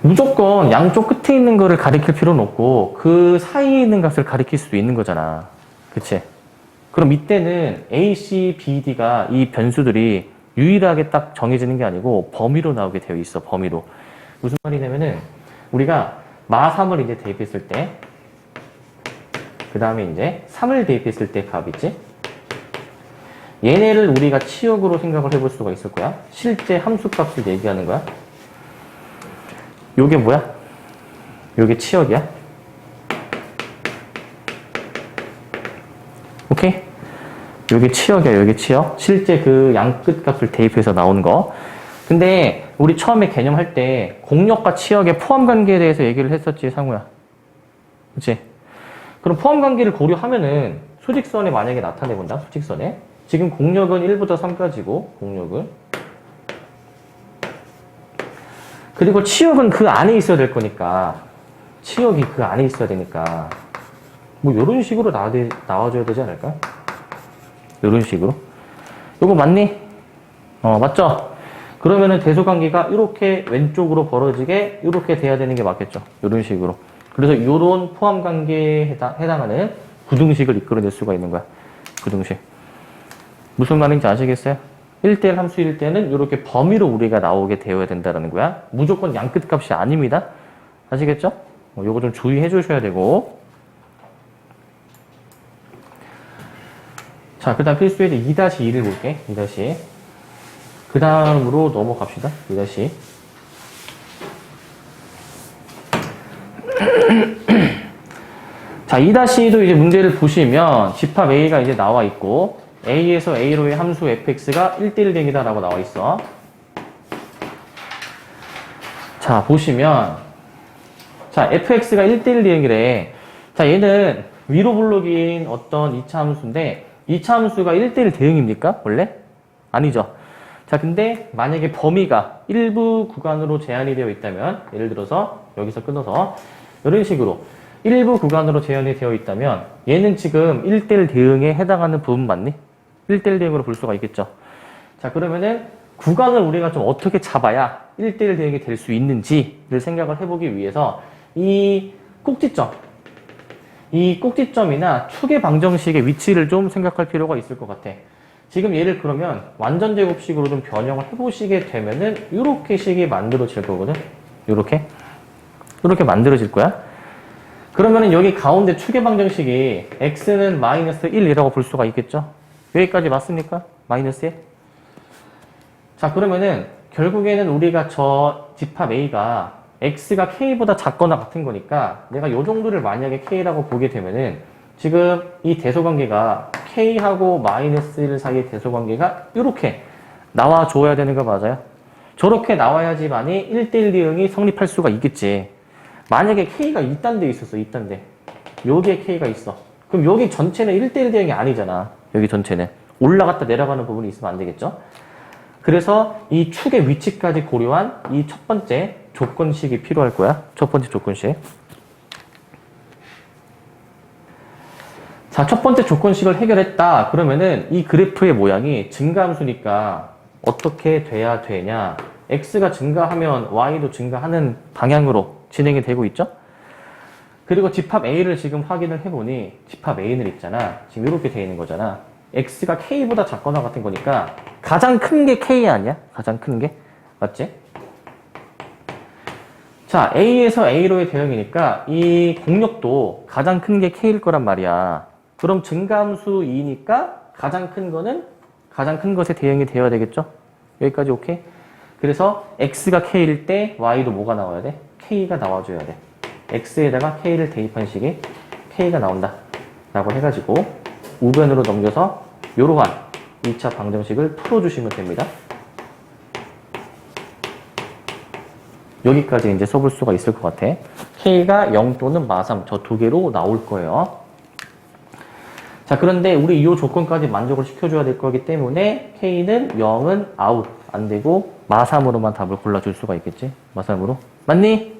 무조건 양쪽 끝에 있는 거를 가리킬 필요는 없고, 그 사이에 있는 값을 가리킬 수도 있는 거잖아. 그치? 그럼 이때는 A, C, B, D가 이 변수들이 유일하게 딱 정해지는 게 아니고 범위로 나오게 되어 있어, 범위로. 무슨 말이냐면은, 우리가 마3을 이제 대입했을 때, 그 다음에 이제 3을 대입했을 때 값 있지? 얘네를 우리가 치역으로 생각을 해볼 수가 있을 거야. 실제 함수 값을 얘기하는 거야. 요게 뭐야? 요게 치역이야. 오케이? 요게 치역이야, 요게 치역. 실제 그 양끝 값을 대입해서 나오는 거. 근데 우리 처음에 개념할 때 공역과 치역의 포함 관계에 대해서 얘기를 했었지, 상우야. 그치? 그럼 포함 관계를 고려하면은 수직선에 만약에 나타내본다, 수직선에. 지금 공역은 1부터 3까지고, 공역은. 그리고 치역은 그 안에 있어야 될 거니까, 치역이 그 안에 있어야 되니까, 뭐, 요런 식으로 나와줘야 되지 않을까? 요런 식으로. 요거 맞니? 맞죠? 그러면은 대소관계가 이렇게 왼쪽으로 벌어지게, 이렇게 돼야 되는 게 맞겠죠? 요런 식으로. 그래서 요런 포함관계에 해당하는 부등식을 이끌어낼 수가 있는 거야. 부등식. 무슨 말인지 아시겠어요? 1대1 함수일 때는 이렇게 범위로 우리가 나오게 되어야 된다는 거야. 무조건 양끝 값이 아닙니다. 아시겠죠? 요거 좀 주의해 주셔야 되고. 자, 그 다음 필수에도 2-2를 볼게. 2-2. 그 다음으로 넘어갑시다. 2-2. 자, 2-2도 이제 문제를 보시면 집합 A가 이제 나와 있고, A에서 A로의 함수 fx가 1대1 댕이다 라고 나와 있어. 자, 보시면, 자, fx가 1대1 대응이래. 자, 얘는 위로 블록인 어떤 2차 함수인데, 2차 함수가 1대1 대응입니까? 원래? 아니죠. 자, 근데 만약에 범위가 일부 구간으로 제한이 되어 있다면, 예를 들어서 여기서 끊어서 이런 식으로 일부 구간으로 제한이 되어 있다면 얘는 지금 1대1 대응에 해당하는 부분 맞니? 1대1 대응으로 볼 수가 있겠죠. 자, 그러면은 구간을 우리가 좀 어떻게 잡아야 1대1 대응이 될 수 있는지를 생각을 해보기 위해서 이 꼭지점이나 축의 방정식의 위치를 좀 생각할 필요가 있을 것 같아. 지금 얘를 그러면 완전 제곱식으로 좀 변형을 해보시게 되면은 이렇게 식이 만들어질 거거든. 이렇게 만들어질 거야. 그러면은 여기 가운데 축의 방정식이 x는 마이너스 1이라고 볼 수가 있겠죠. 여기까지 맞습니까? 마이너스 1. 자, 그러면은 결국에는 우리가 저 집합 A가 x가 k보다 작거나 같은 거니까 내가 요 정도를 만약에 k라고 보게 되면은 지금 이 대소관계가 k하고 마이너스 1 사이의 대소관계가 이렇게 나와줘야 되는 거 맞아요? 저렇게 나와야지만이 1대1 대응이 성립할 수가 있겠지. 만약에 k가 이딴 데 있었어, 이딴 데. 여기에 k가 있어. 그럼 여기 전체는 1대1 대응이 아니잖아. 여기 전체는. 올라갔다 내려가는 부분이 있으면 안 되겠죠? 그래서 이 축의 위치까지 고려한 이 첫 번째 조건식이 필요할 거야. 첫 번째 조건식. 자, 첫 번째 조건식을 해결했다. 그러면은 이 그래프의 모양이 증가함수니까 어떻게 돼야 되냐. x가 증가하면 y도 증가하는 방향으로 진행이 되고 있죠? 그리고 집합 A를 지금 확인을 해보니 집합 A는 있잖아. 지금 이렇게 되어 있는 거잖아. x가 k보다 작거나 같은 거니까 가장 큰 게 k 아니야? 가장 큰 게? 맞지? 자, A에서 A로의 대응이니까 이 공역도 가장 큰 게 k일 거란 말이야. 그럼 증가함수 2니까 가장 큰 거는 가장 큰 것에 대응이 되어야 되겠죠? 여기까지 오케이? 그래서 x가 k일 때 y도 뭐가 나와야 돼? k가 나와줘야 돼. x에다가 k를 대입한 식이 k가 나온다 라고 해가지고 우변으로 넘겨서 이러한 2차 방정식을 풀어주시면 됩니다. 여기까지 이제 써볼 수가 있을 것 같아. k가 0 또는 마3 저 두 개로 나올 거예요. 자, 그런데 우리 이 조건까지 만족을 시켜줘야 될 거기 때문에 k는 0은 아웃 안 되고 마3으로만 답을 골라줄 수가 있겠지. 마3으로. 맞니?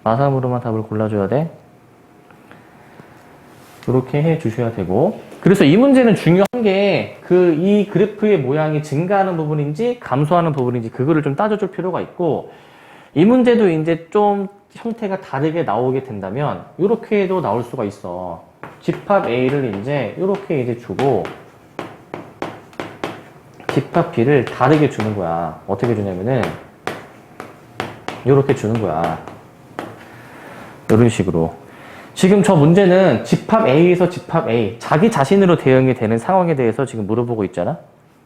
마3으로만 답을 골라줘야 돼. 이렇게 해 주셔야 되고 그래서 이 문제는 중요한 게 이 그래프의 모양이 증가하는 부분인지 감소하는 부분인지 그거를 좀 따져줄 필요가 있고, 이 문제도 이제 좀 형태가 다르게 나오게 된다면 이렇게도 나올 수가 있어. 집합 A를 이제 이렇게 이제 주고 집합 B를 다르게 주는 거야. 어떻게 주냐면은 이렇게 주는 거야. 이런 식으로. 지금 저 문제는 집합 A에서 집합 A, 자기 자신으로 대응이 되는 상황에 대해서 지금 물어보고 있잖아.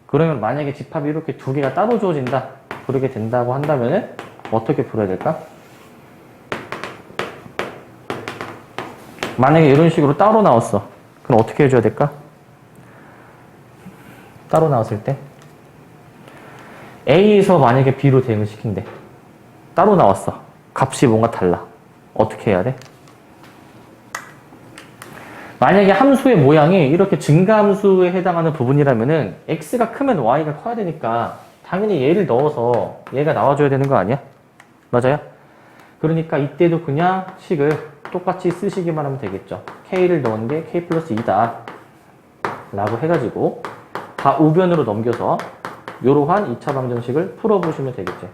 그러면 만약에 집합이 이렇게 두 개가 따로 주어진다, 그렇게 된다고 한다면은 어떻게 풀어야 될까? 만약에 이런 식으로 따로 나왔어. 그럼 어떻게 해줘야 될까? 따로 나왔을 때 A에서 만약에 B로 대응을 시킨대. 따로 나왔어. 값이 뭔가 달라. 어떻게 해야 돼? 만약에 함수의 모양이 이렇게 증가함수에 해당하는 부분이라면은 x가 크면 y가 커야 되니까 당연히 얘를 넣어서 얘가 나와줘야 되는 거 아니야? 맞아요? 그러니까 이때도 그냥 식을 똑같이 쓰시기만 하면 되겠죠. k를 넣은 게 k 플러스 2다 라고 해가지고 다 우변으로 넘겨서 이러한 2차 방정식을 풀어보시면 되겠죠.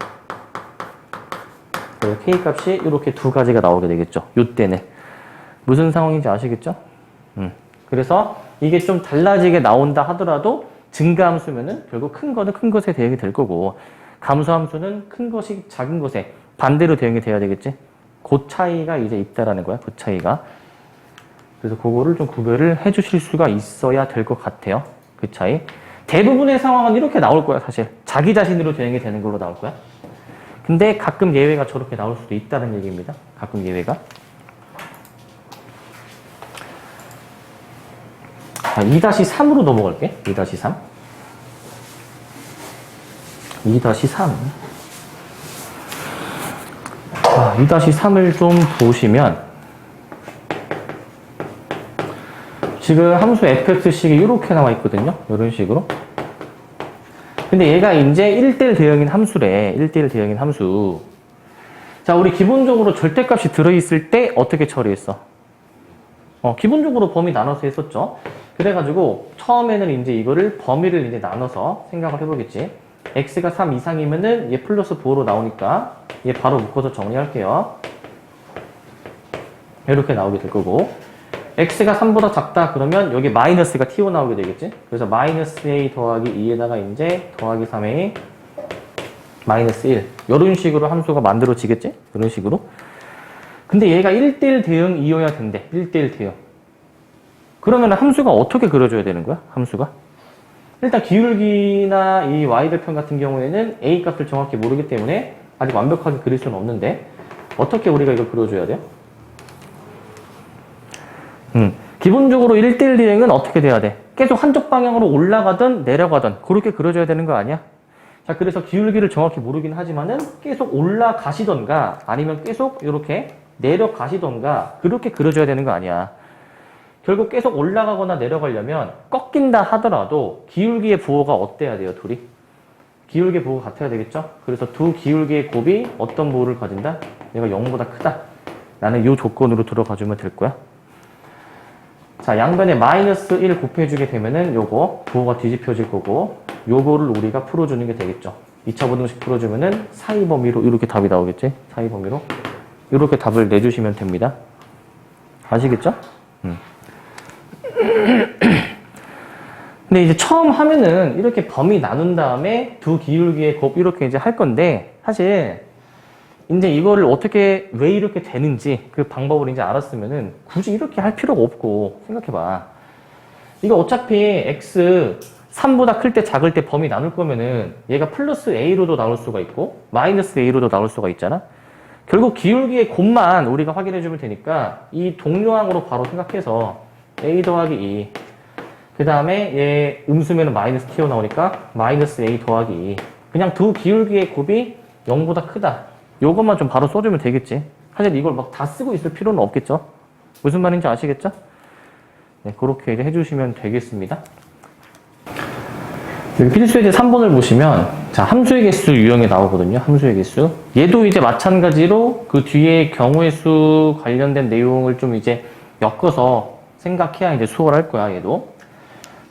그래서 k 값이 이렇게 두 가지가 나오게 되겠죠. 이때는 무슨 상황인지 아시겠죠? 그래서 이게 좀 달라지게 나온다 하더라도 증가함수면은 결국 큰 거는 큰 것에 대응이 될 거고, 감소함수는 큰 것이 작은 것에 반대로 대응이 돼야 되겠지. 그 차이가 이제 있다라는 거야. 그 차이가. 그래서 그거를 좀 구별을 해 주실 수가 있어야 될 것 같아요. 그 차이. 대부분의 상황은 이렇게 나올 거야, 사실. 자기 자신으로 대응이 되는 걸로 나올 거야. 근데 가끔 예외가 저렇게 나올 수도 있다는 얘기입니다. 가끔 예외가. 자, 2-3으로 넘어갈게. 2-3. 2-3. 자, 2-3을 좀 보시면 지금 함수 fx식이 이렇게 나와 있거든요. 이런 식으로. 근데 얘가 이제 1대1 대응인 함수래. 1대1 대응인 함수. 자, 우리 기본적으로 절대값이 들어있을 때 어떻게 처리했어? 기본적으로 범위 나눠서 했었죠. 그래가지고 처음에는 이제 이거를 범위를 이제 나눠서 생각을 해보겠지. x가 3 이상이면은 얘 플러스 4로 나오니까 얘 바로 묶어서 정리할게요. 이렇게 나오게 될 거고, x가 3보다 작다 그러면 여기 마이너스가 튀어나오게 되겠지. 그래서 마이너스 a 더하기 2에다가 이제 더하기 3a 마이너스 1 이런 식으로 함수가 만들어지겠지. 이런 식으로. 근데 얘가 1대1 대응이어야 된대. 1대1 대응. 그러면 함수가 어떻게 그려줘야 되는 거야? 함수가? 일단 기울기나 이 y절편 같은 경우에는 a 값을 정확히 모르기 때문에 아직 완벽하게 그릴 수는 없는데 어떻게 우리가 이걸 그려줘야 돼요? 기본적으로 1대1 대응은 어떻게 돼야 돼? 계속 한쪽 방향으로 올라가든 내려가든 그렇게 그려줘야 되는 거 아니야? 자, 그래서 기울기를 정확히 모르긴 하지만은 계속 올라가시던가 아니면 계속 이렇게 내려가시던가 그렇게 그려줘야 되는 거 아니야. 결국 계속 올라가거나 내려가려면 꺾인다 하더라도 기울기의 부호가 어때야 돼요, 둘이? 기울기의 부호가 같아야 되겠죠? 그래서 두 기울기의 곱이 어떤 부호를 가진다? 얘가 0보다 크다. 나는 이 조건으로 들어가주면 될 거야. 자, 양변에 마이너스 1 곱해주게 되면은 요거 부호가 뒤집혀질 거고, 요거를 우리가 풀어주는 게 되겠죠. 2차 부등식 풀어주면은 사이 범위로 이렇게 답이 나오겠지? 사이 범위로. 이렇게 답을 내주시면 됩니다. 아시겠죠? 근데 이제 처음 하면은 이렇게 범위 나눈 다음에 두 기울기의 곱 이렇게 이제 할 건데, 사실 이제 이거를 어떻게 왜 이렇게 되는지 그 방법을 이제 알았으면은 굳이 이렇게 할 필요가 없고, 생각해봐. 이거 어차피 x 3보다 클 때 작을 때 범위 나눌 거면은 얘가 플러스 a로도 나올 수가 있고 마이너스 a로도 나올 수가 있잖아. 결국 기울기의 곱만 우리가 확인해 주면 되니까 이 동요항으로 바로 생각해서 a 더하기 2, 그 다음에 얘 음수면은 마이너스 튀어나오니까 마이너스 a 더하기 2, 그냥 두 기울기의 곱이 0보다 크다. 요것만 좀 바로 써주면 되겠지. 사실 이걸 막 다 쓰고 있을 필요는 없겠죠. 무슨 말인지 아시겠죠? 네, 그렇게 이제 해주시면 되겠습니다. 여기 필수의 제 3번을 보시면, 자, 함수의 개수 유형이 나오거든요. 함수의 개수. 얘도 이제 마찬가지로 그 뒤에 경우의 수 관련된 내용을 좀 이제 엮어서 생각해야 이제 수월할 거야, 얘도.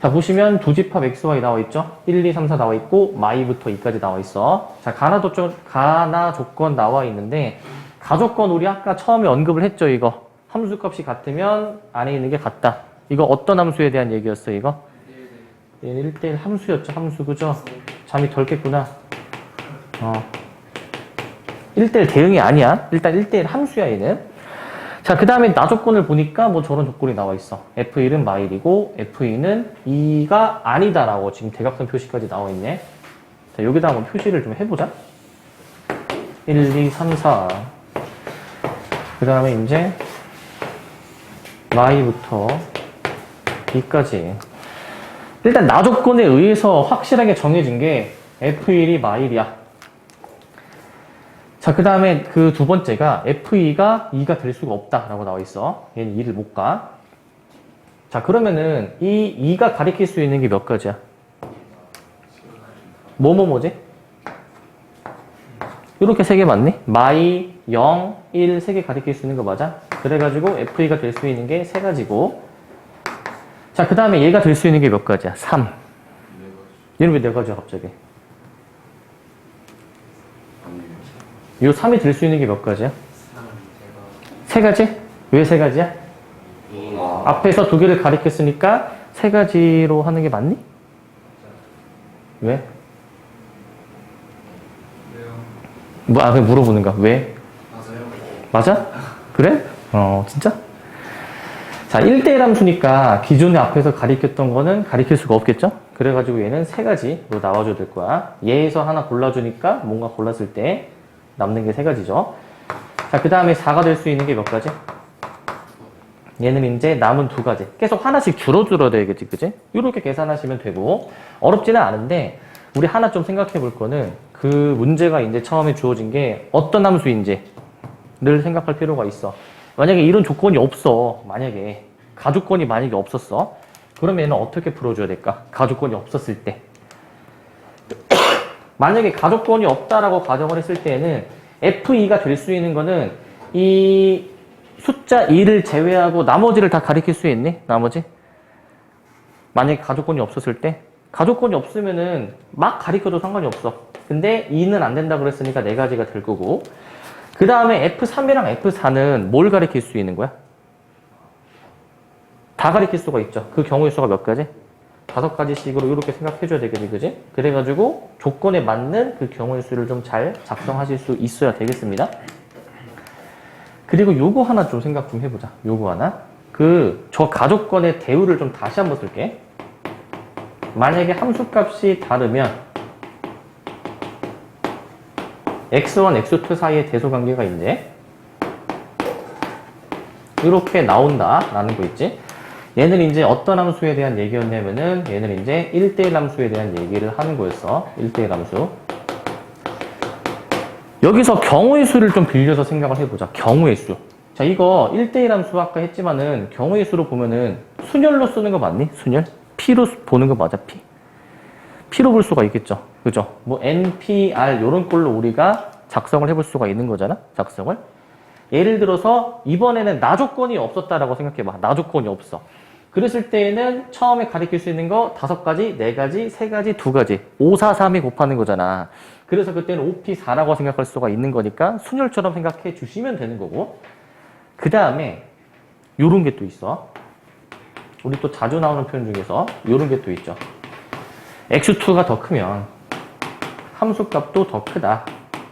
자, 보시면 두 집합 XY 나와 있죠? 1, 2, 3, 4 나와 있고, 마이부터 2까지 나와 있어. 자, 가나 조건 나와 있는데, 가조건 우리 아까 처음에 언급을 했죠, 이거. 함수값이 같으면 안에 있는 게 같다. 이거 어떤 함수에 대한 얘기였어, 이거? 얘는 1대1 함수였죠, 함수, 그죠? 잠이 덜 깼구나. 1대1 대응이 아니야. 일단 1대1 함수야, 얘는. 자, 그 다음에 나 조건을 보니까 뭐 저런 조건이 나와 있어. F1은 마일이고, F2는 2가 아니다라고 지금 대각선 표시까지 나와 있네. 자, 여기다 한번 표시를 좀 해보자. 1, 2, 3, 4. 그 다음에 이제, 마이부터 2까지. 일단 나 조건에 의해서 확실하게 정해진 게 F1이 마일이야. 자, 그 다음에 그 두 번째가 F2가 2가 될 수가 없다라고 나와 있어. 얘는 2를 못 가. 자, 그러면은 이 2가 가리킬 수 있는 게 몇 가지야? 뭐지? 이렇게 세 개 맞니? 마이, 0, 1, 3개 가리킬 수 있는 거 맞아? 그래가지고 F2가 될 수 있는 게 세 가지고. 자, 그 다음에 얘가 될 수 있는 게 몇 가지야? 3. 얘는 왜 네 가지야, 갑자기? 요 3이 될 수 있는 게 몇 가지야? 세 가지? 왜 세 가지야? 앞에서 두 개를 가리켰으니까 세 가지로 하는 게 맞니? 왜? 왜요? 그냥 물어보는 거야. 왜? 맞아요. 맞아? 그래? 진짜? 자, 1대1 함수니까 기존에 앞에서 가리켰던 거는 가리킬 수가 없겠죠? 그래가지고 얘는 세 가지로 나와줘야 될 거야. 얘에서 하나 골라주니까 뭔가 골랐을 때 남는 게 세 가지죠. 자, 그 다음에 4가 될 수 있는 게 몇 가지? 얘는 이제 남은 두 가지. 계속 하나씩 줄어들어야 되겠지, 그지? 이렇게 계산하시면 되고, 어렵지는 않은데, 우리 하나 좀 생각해 볼 거는, 그 문제가 이제 처음에 주어진 게 어떤 함수인지를 생각할 필요가 있어. 만약에 이런 조건이 없어. 만약에, 가조건이 만약에 없었어. 그러면 얘는 어떻게 풀어줘야 될까? 가조건이 없었을 때. 만약에 가조건이 없다라고 가정을 했을 때에는 F2가 될 수 있는 거는 이 숫자 2를 제외하고 나머지를 다 가리킬 수 있니? 나머지? 만약에 가조건이 없었을 때? 가조건이 없으면은 막 가리켜도 상관이 없어. 근데 2는 안 된다 그랬으니까 네 가지가 될 거고. 그 다음에 F3이랑 F4는 뭘 가리킬 수 있는 거야? 다 가리킬 수가 있죠. 그 경우의 수가 몇 가지? 5가지씩으로 이렇게 생각해줘야 되겠지, 그지? 그래가지고 조건에 맞는 그 경우의 수를 좀 잘 작성하실 수 있어야 되겠습니다. 그리고 요거 하나 좀 생각 좀 해보자. 요거 하나. 저 가조건의 대우를 좀 다시 한번 쓸게. 만약에 함수값이 다르면 x1, x2 사이에 대소관계가 있네. 이렇게 나온다라는 거 있지. 얘는 이제 어떤 함수에 대한 얘기였냐면은 얘는 이제 1대1 함수에 대한 얘기를 하는 거였어. 1대1 함수. 여기서 경우의 수를 좀 빌려서 생각을 해보자. 경우의 수. 자, 이거 1대1 함수 아까 했지만은 경우의 수로 보면은 순열로 쓰는 거 맞니? 순열? P로 보는 거 맞아, P. P로 볼 수가 있겠죠. 그죠? 뭐 N, P, R 요런 꼴로 우리가 작성을 해볼 수가 있는 거잖아. 작성을. 예를 들어서 이번에는 나 조건이 없었다라고 생각해봐. 나 조건이 없어. 그랬을 때에는 처음에 가리킬 수 있는 거 5가지, 4가지, 3가지, 2가지. 5, 4, 3이 곱하는 거잖아. 그래서 그때는 5P4라고 생각할 수가 있는 거니까 순열처럼 생각해 주시면 되는 거고. 그 다음에 요런 게 또 있어. 우리 또 자주 나오는 표현 중에서 요런 게 또 있죠. x2가 더 크면 함수값도 더 크다.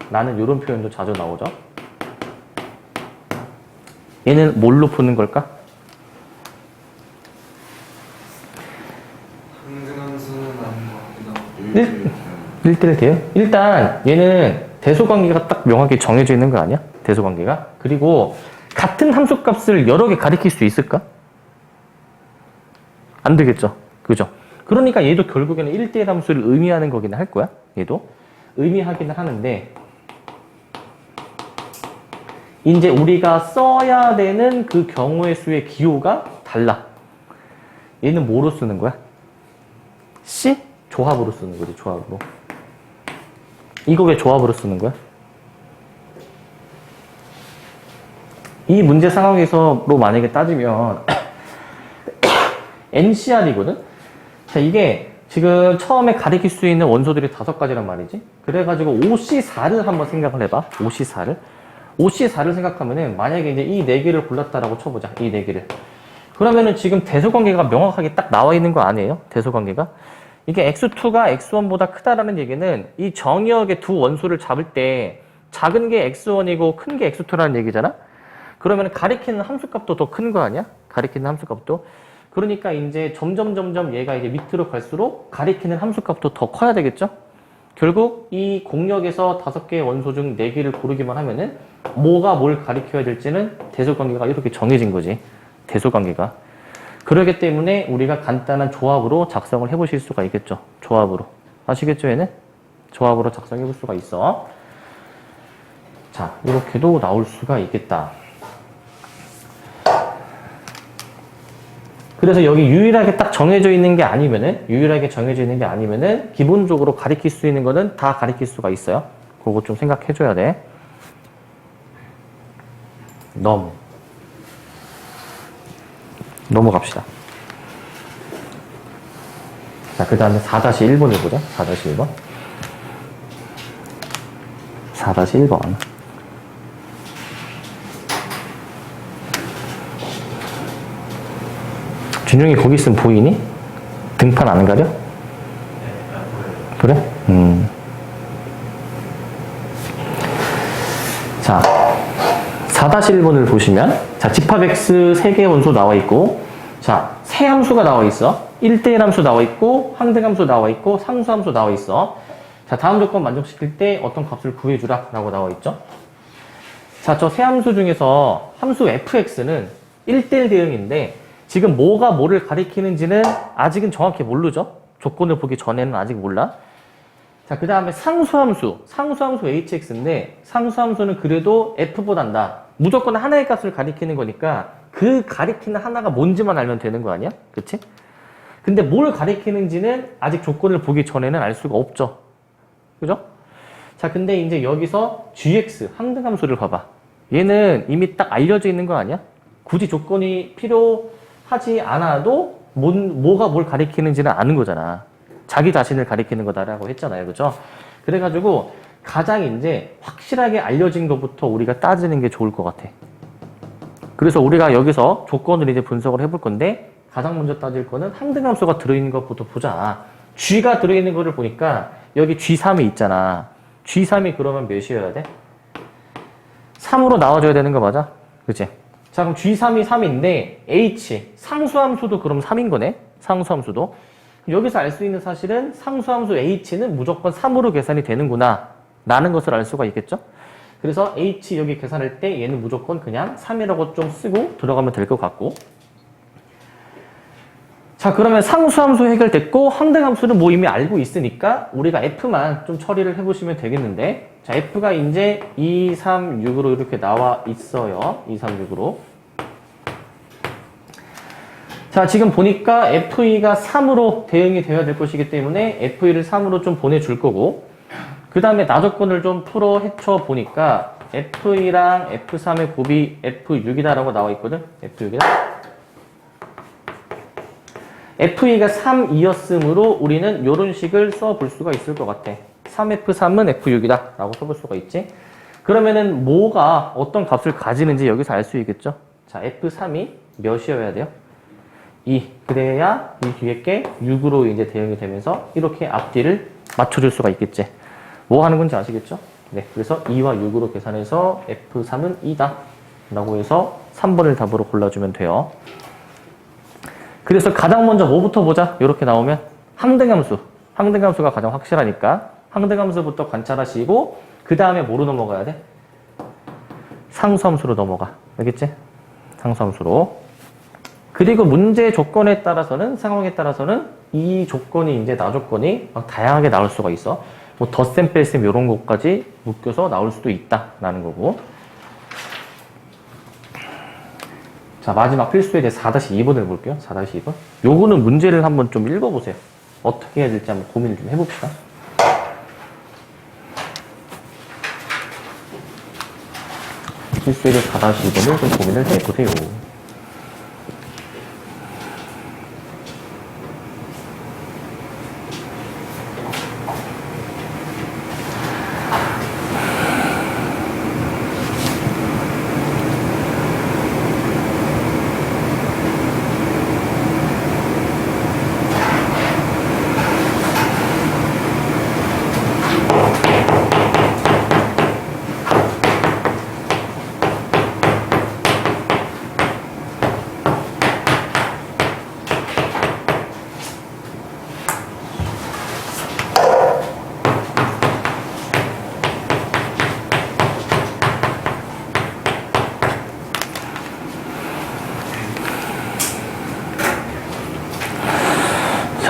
라는 요런 표현도 자주 나오죠. 얘는 뭘로 푸는 걸까? 항등함수는 아닌 것 같기도 하고. 1대1 돼요? 일단 얘는 대소관계가 딱 명확히 정해져 있는 거 아니야? 대소관계가. 그리고 같은 함수값을 여러 개 가리킬 수 있을까? 안 되겠죠. 그죠? 그러니까 얘도 결국에는 1대1 함수를 의미하는 거기는 할 거야. 얘도. 의미하기는 하는데 이제 우리가 써야 되는 그 경우의 수의 기호가 달라. 얘는 뭐로 쓰는 거야? C? 조합으로 쓰는 거지, 조합으로. 이거 왜 조합으로 쓰는 거야? 이 문제 상황에서로 만약에 따지면 NCR이거든? 자, 이게 지금 처음에 가리킬 수 있는 원소들이 5가지란 말이지. 그래가지고 OC4를 한번 생각을 해봐. OC4를. OC4를 생각하면은 만약에 이제 이 4개를 골랐다라고 쳐보자. 이 4개를. 그러면은 지금 대소관계가 명확하게 딱 나와 있는 거 아니에요? 대소관계가? 이게 X2가 X1보다 크다라는 얘기는 이 정의역의 두 원소를 잡을 때 작은 게 X1이고 큰 게 X2라는 얘기잖아? 그러면 가리키는 함수값도 더 큰 거 아니야? 가리키는 함수값도. 그러니까 이제 점점 얘가 이제 밑으로 갈수록 가리키는 함수값도 더 커야 되겠죠? 결국 이 공역에서 5개의 원소 중 4개를 고르기만 하면은 뭐가 뭘 가리켜야 될지는 대소관계가 이렇게 정해진 거지. 대소관계가. 그러기 때문에 우리가 간단한 조합으로 작성을 해보실 수가 있겠죠. 조합으로. 아시겠죠, 얘는? 조합으로 작성해 볼 수가 있어. 자, 이렇게도 나올 수가 있겠다. 그래서 여기 유일하게 딱 정해져 있는 게 아니면은, 기본적으로 가리킬 수 있는 거는 다 가리킬 수가 있어요. 그거 좀 생각해 줘야 돼. 넘어갑시다. 자, 그 다음에 4-1번을 보자. 4-1번. 4-1번. 준용이 거기 있으면 보이니? 등판 안 가려? 그래? 자, 4-1번을 보시면, 자, 집합 X 3개의 원소 나와 있고, 자, 세 함수가 나와 있어. 1대1 함수 나와 있고, 항등함수 나와 있고, 상수함수 나와 있어. 자, 다음 조건 만족시킬 때 어떤 값을 구해주라 라고 나와 있죠. 자, 저 세 함수 중에서 함수 fx는 1대1 대응인데, 지금 뭐가 뭐를 가리키는지는 아직은 정확히 모르죠. 조건을 보기 전에는 아직 몰라. 자, 그 다음에 상수함수 hx인데 상수함수는 그래도 f보단다. 무조건 하나의 값을 가리키는 거니까 그 가리키는 하나가 뭔지만 알면 되는 거 아니야? 그치? 근데 뭘 가리키는지는 아직 조건을 보기 전에는 알 수가 없죠. 그죠? 자, 근데 이제 여기서 gx 항등함수를 봐봐. 얘는 이미 딱 알려져 있는 거 아니야? 굳이 조건이 필요하지 않아도 뭐가 뭘 가리키는지는 아는 거잖아. 자기 자신을 가리키는 거다라고 했잖아요. 그죠? 그래가지고 가장 이제 확실하게 알려진 것부터 우리가 따지는 게 좋을 것 같아. 그래서 우리가 여기서 조건을 이제 분석을 해볼 건데 가장 먼저 따질 거는 항등함수가 들어있는 것부터 보자. g가 들어있는 거를 보니까 여기 g3이 있잖아. g3이 그러면 몇이어야 돼? 3으로 나와줘야 되는 거 맞아? 그치? 자, 그럼 g3이 3인데 h, 상수함수도 그럼 3인 거네? 상수함수도. 여기서 알 수 있는 사실은 상수함수 h는 무조건 3으로 계산이 되는구나 라는 것을 알 수가 있겠죠? 그래서 h 여기 계산할 때 얘는 무조건 그냥 3이라고 좀 쓰고 들어가면 될 것 같고. 자, 그러면 상수함수 해결됐고 항등함수는 뭐 이미 알고 있으니까 우리가 f만 좀 처리를 해보시면 되겠는데, 자, f가 이제 2, 3, 6으로 이렇게 나와 있어요. 2, 3, 6으로. 자, 지금 보니까 FE가 3으로 대응이 되어야 될 것이기 때문에 FE를 3으로 좀 보내줄 거고, 그 다음에 나조건을 좀 풀어 헤쳐 보니까 FE랑 F3의 곱이 F6이다라고 나와 있거든? F6이다. FE가 3이었으므로 우리는 이런 식을 써볼 수가 있을 것 같아. 3F3은 F6이다 라고 써볼 수가 있지. 그러면은 뭐가 어떤 값을 가지는지 여기서 알 수 있겠죠? 자, F3이 몇이어야 돼요? 2. 그래야 이 뒤에 게 6으로 이제 대응이 되면서 이렇게 앞뒤를 맞춰줄 수가 있겠지. 뭐 하는 건지 아시겠죠? 네. 그래서 2와 6으로 계산해서 F3은 2다. 라고 해서 3번을 답으로 골라주면 돼요. 그래서 가장 먼저 뭐부터 보자? 이렇게 나오면 항등함수. 항등함수가 가장 확실하니까 항등함수부터 관찰하시고 그 다음에 뭐로 넘어가야 돼? 상수함수로 넘어가. 알겠지? 상수함수로. 그리고 문제 조건에 따라서는, 상황에 따라서는 이 조건이 이제 나 조건이 막 다양하게 나올 수가 있어. 뭐 덧셈, 뺄셈 이런 것까지 묶여서 나올 수도 있다라는 거고. 자, 마지막 필수에 대해 4-2번을 볼게요. 4-2번. 요거는 문제를 한번 좀 읽어보세요. 어떻게 해야 될지 한번 고민을 좀 해봅시다. 필수에 대해 4-2번을 좀 고민을 해보세요.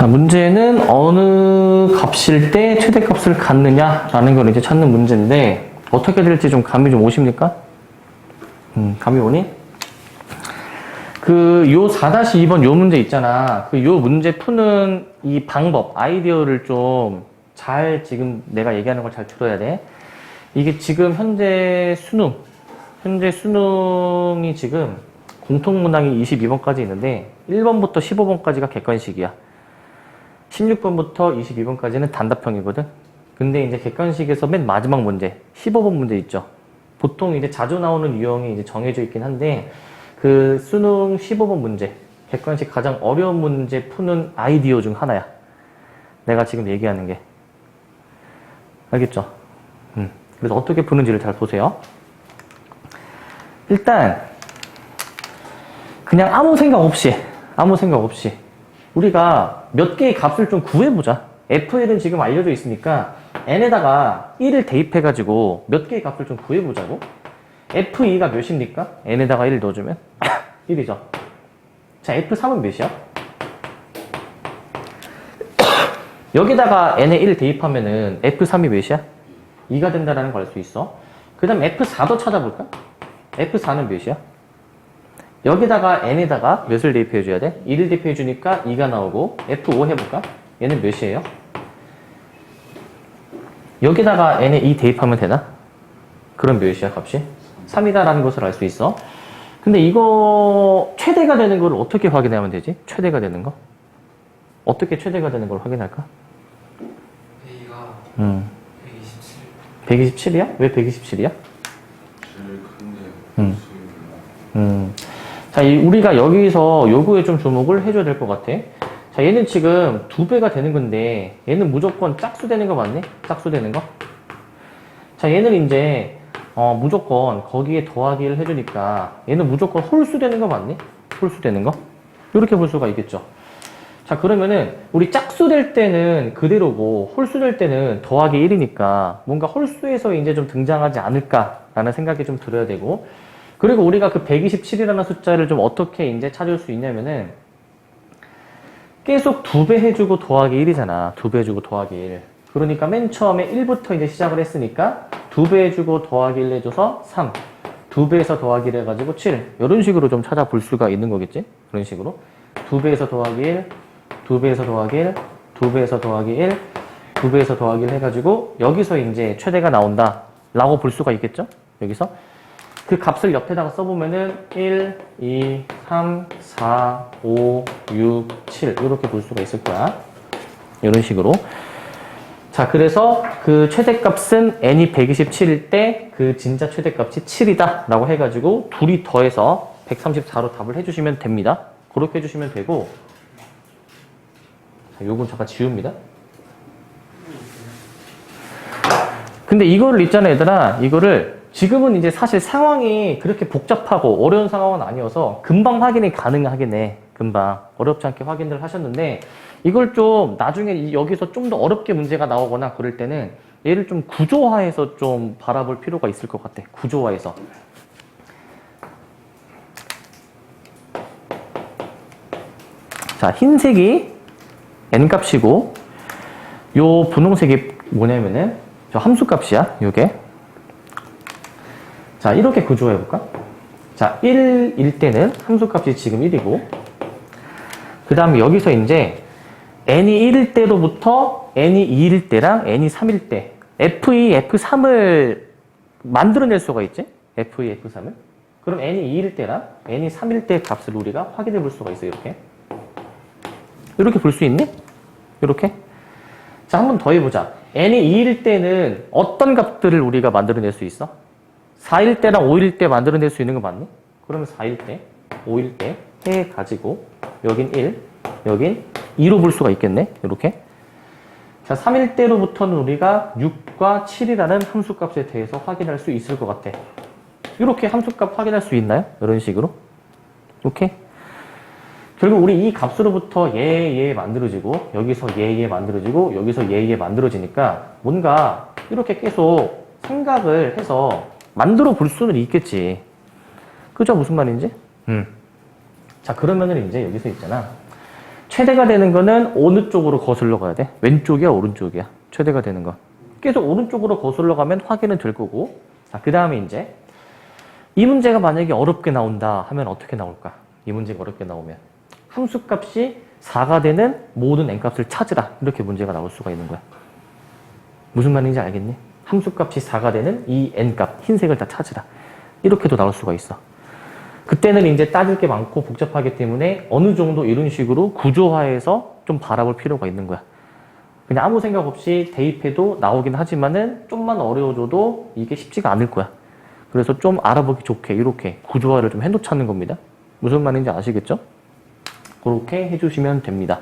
자, 문제는 어느 값일 때 최대값을 갖느냐라는 걸 이제 찾는 문제인데, 어떻게 될지 좀 감이 좀 오십니까? 감이 오니? 요 4-2번 요 문제 있잖아. 요 문제 푸는 이 방법, 아이디어를 좀 잘 지금 내가 얘기하는 걸 잘 들어야 돼. 이게 지금 현재 수능이 지금 공통문항이 22번까지 있는데 1번부터 15번까지가 객관식이야. 16번부터 22번까지는 단답형이거든. 근데 이제 객관식에서 맨 마지막 문제, 15번 문제 있죠. 보통 이제 자주 나오는 유형이 이제 정해져 있긴 한데 그 수능 15번 문제, 객관식 가장 어려운 문제 푸는 아이디어 중 하나야. 내가 지금 얘기하는 게. 알겠죠? 그래서 어떻게 푸는지를 잘 보세요. 일단 그냥 아무 생각 없이 우리가 몇 개의 값을 좀 구해보자. F1은 지금 알려져 있으니까 n에다가 1을 대입해가지고 몇 개의 값을 좀 구해보자고. F2가 몇입니까? n에다가 1을 넣어주면 1이죠. 자, F3은 몇이야? 여기다가 n에 1 대입하면은 F3이 몇이야? 2가 된다라는 걸 알 수 있어. 그 다음 F4도 찾아볼까? F4는 몇이야? 여기다가 n에다가 몇을 대입해줘야 돼? 1을 대입해주니까 2가 나오고. F5 해볼까? 얘는 몇이에요? 여기다가 n에 2 대입하면 되나? 그럼 몇이야 값이? 3이다라는 것을 알 수 있어. 근데 이거 최대가 되는 걸 어떻게 확인하면 되지? 최대가 되는 거? 어떻게 최대가 되는 걸 확인할까? A가 127. 127이야? 왜 127이야? 제일 큰데 자, 우리가 여기서 요거에 좀 주목을 해줘야 될 것 같아. 자, 얘는 지금 2배가 되는 건데 얘는 무조건 짝수 되는 거 맞니? 짝수 되는 거? 자, 얘는 이제 무조건 거기에 더하기를 해주니까 얘는 무조건 홀수 되는 거 맞니? 홀수 되는 거? 이렇게 볼 수가 있겠죠. 자, 그러면은 우리 짝수 될 때는 그대로고 홀수 될 때는 더하기 1이니까 뭔가 홀수에서 이제 좀 등장하지 않을까라는 생각이 좀 들어야 되고, 그리고 우리가 그 127이라는 숫자를 좀 어떻게 이제 찾을 수 있냐면은 계속 2배 해주고 더하기 1이잖아. 2배 해주고 더하기 1. 그러니까 맨 처음에 1부터 이제 시작을 했으니까 2배 해주고 더하기 1 해줘서 3. 2배에서 더하기 1 해가지고 7. 이런 식으로 좀 찾아볼 수가 있는 거겠지? 그런 식으로. 2배에서 더하기 1, 2배에서 더하기 1, 2배에서 더하기 1, 2배에서 더하기 1 해가지고 여기서 이제 최대가 나온다 라고 볼 수가 있겠죠? 여기서. 그 값을 옆에다가 써보면은 1, 2, 3, 4, 5, 6, 7 이렇게 볼 수가 있을 거야. 이런 식으로. 자, 그래서 그 최대값은 n이 127일 때 그 진짜 최대값이 7이다 라고 해가지고 둘이 더해서 134로 답을 해주시면 됩니다. 그렇게 해주시면 되고, 자, 요건 잠깐 지웁니다. 근데 이거를 있잖아 얘들아, 이거를 지금은 이제 사실 상황이 그렇게 복잡하고 어려운 상황은 아니어서 금방 확인이 가능하긴 해. 금방 어렵지 않게 확인을 하셨는데, 이걸 좀 나중에 여기서 좀 더 어렵게 문제가 나오거나 그럴 때는 얘를 좀 구조화해서 좀 바라볼 필요가 있을 것 같아. 구조화해서. 자, 흰색이 n값이고 요 분홍색이 뭐냐면은 저 함수값이야. 요게. 자, 이렇게 구조해 볼까? 자, 1일 때는 함수값이 지금 1이고, 그 다음에 여기서 이제 n이 1일 때로부터 n이 2일 때랑 n이 3일 때 f2, f3을 만들어낼 수가 있지? f2, f3을. 그럼 n이 2일 때랑 n이 3일 때 값을 우리가 확인해 볼 수가 있어. 이렇게. 이렇게 볼 수 있니? 이렇게. 자, 한 번 더 해보자. n이 2일 때는 어떤 값들을 우리가 만들어낼 수 있어? 4일 때랑 5일 때 만들어낼 수 있는 거 맞니? 그러면 4일 때, 5일 때 해가지고 여긴 1, 여긴 2로 볼 수가 있겠네. 이렇게. 자, 3일 때로부터는 우리가 6과 7이라는 함수값에 대해서 확인할 수 있을 것 같아. 이렇게 함수값 확인할 수 있나요? 이런 식으로. 오케이? 결국 우리 이 값으로부터 얘 만들어지고, 여기서 얘 만들어지고, 여기서 얘 만들어지니까 뭔가 이렇게 계속 생각을 해서 만들어 볼 수는 있겠지. 그죠? 무슨 말인지? 자, 그러면은 이제 여기서 있잖아. 최대가 되는 거는 어느 쪽으로 거슬러 가야 돼? 왼쪽이야, 오른쪽이야? 최대가 되는 거. 계속 오른쪽으로 거슬러 가면 확인은 될 거고. 자, 그 다음에 이제 이 문제가 만약에 어렵게 나온다 하면 어떻게 나올까? 이 문제가 어렵게 나오면 함수값이 4가 되는 모든 n값을 찾으라. 이렇게 문제가 나올 수가 있는 거야. 무슨 말인지 알겠니? 함수값이 4가 되는 이 n값, 흰색을 다 찾으라. 이렇게도 나올 수가 있어. 그때는 이제 따질 게 많고 복잡하기 때문에 어느 정도 이런 식으로 구조화해서 좀 바라볼 필요가 있는 거야. 그냥 아무 생각 없이 대입해도 나오긴 하지만은 좀만 어려워져도 이게 쉽지가 않을 거야. 그래서 좀 알아보기 좋게 이렇게 구조화를 좀 해놓자는 겁니다. 무슨 말인지 아시겠죠? 그렇게 해주시면 됩니다.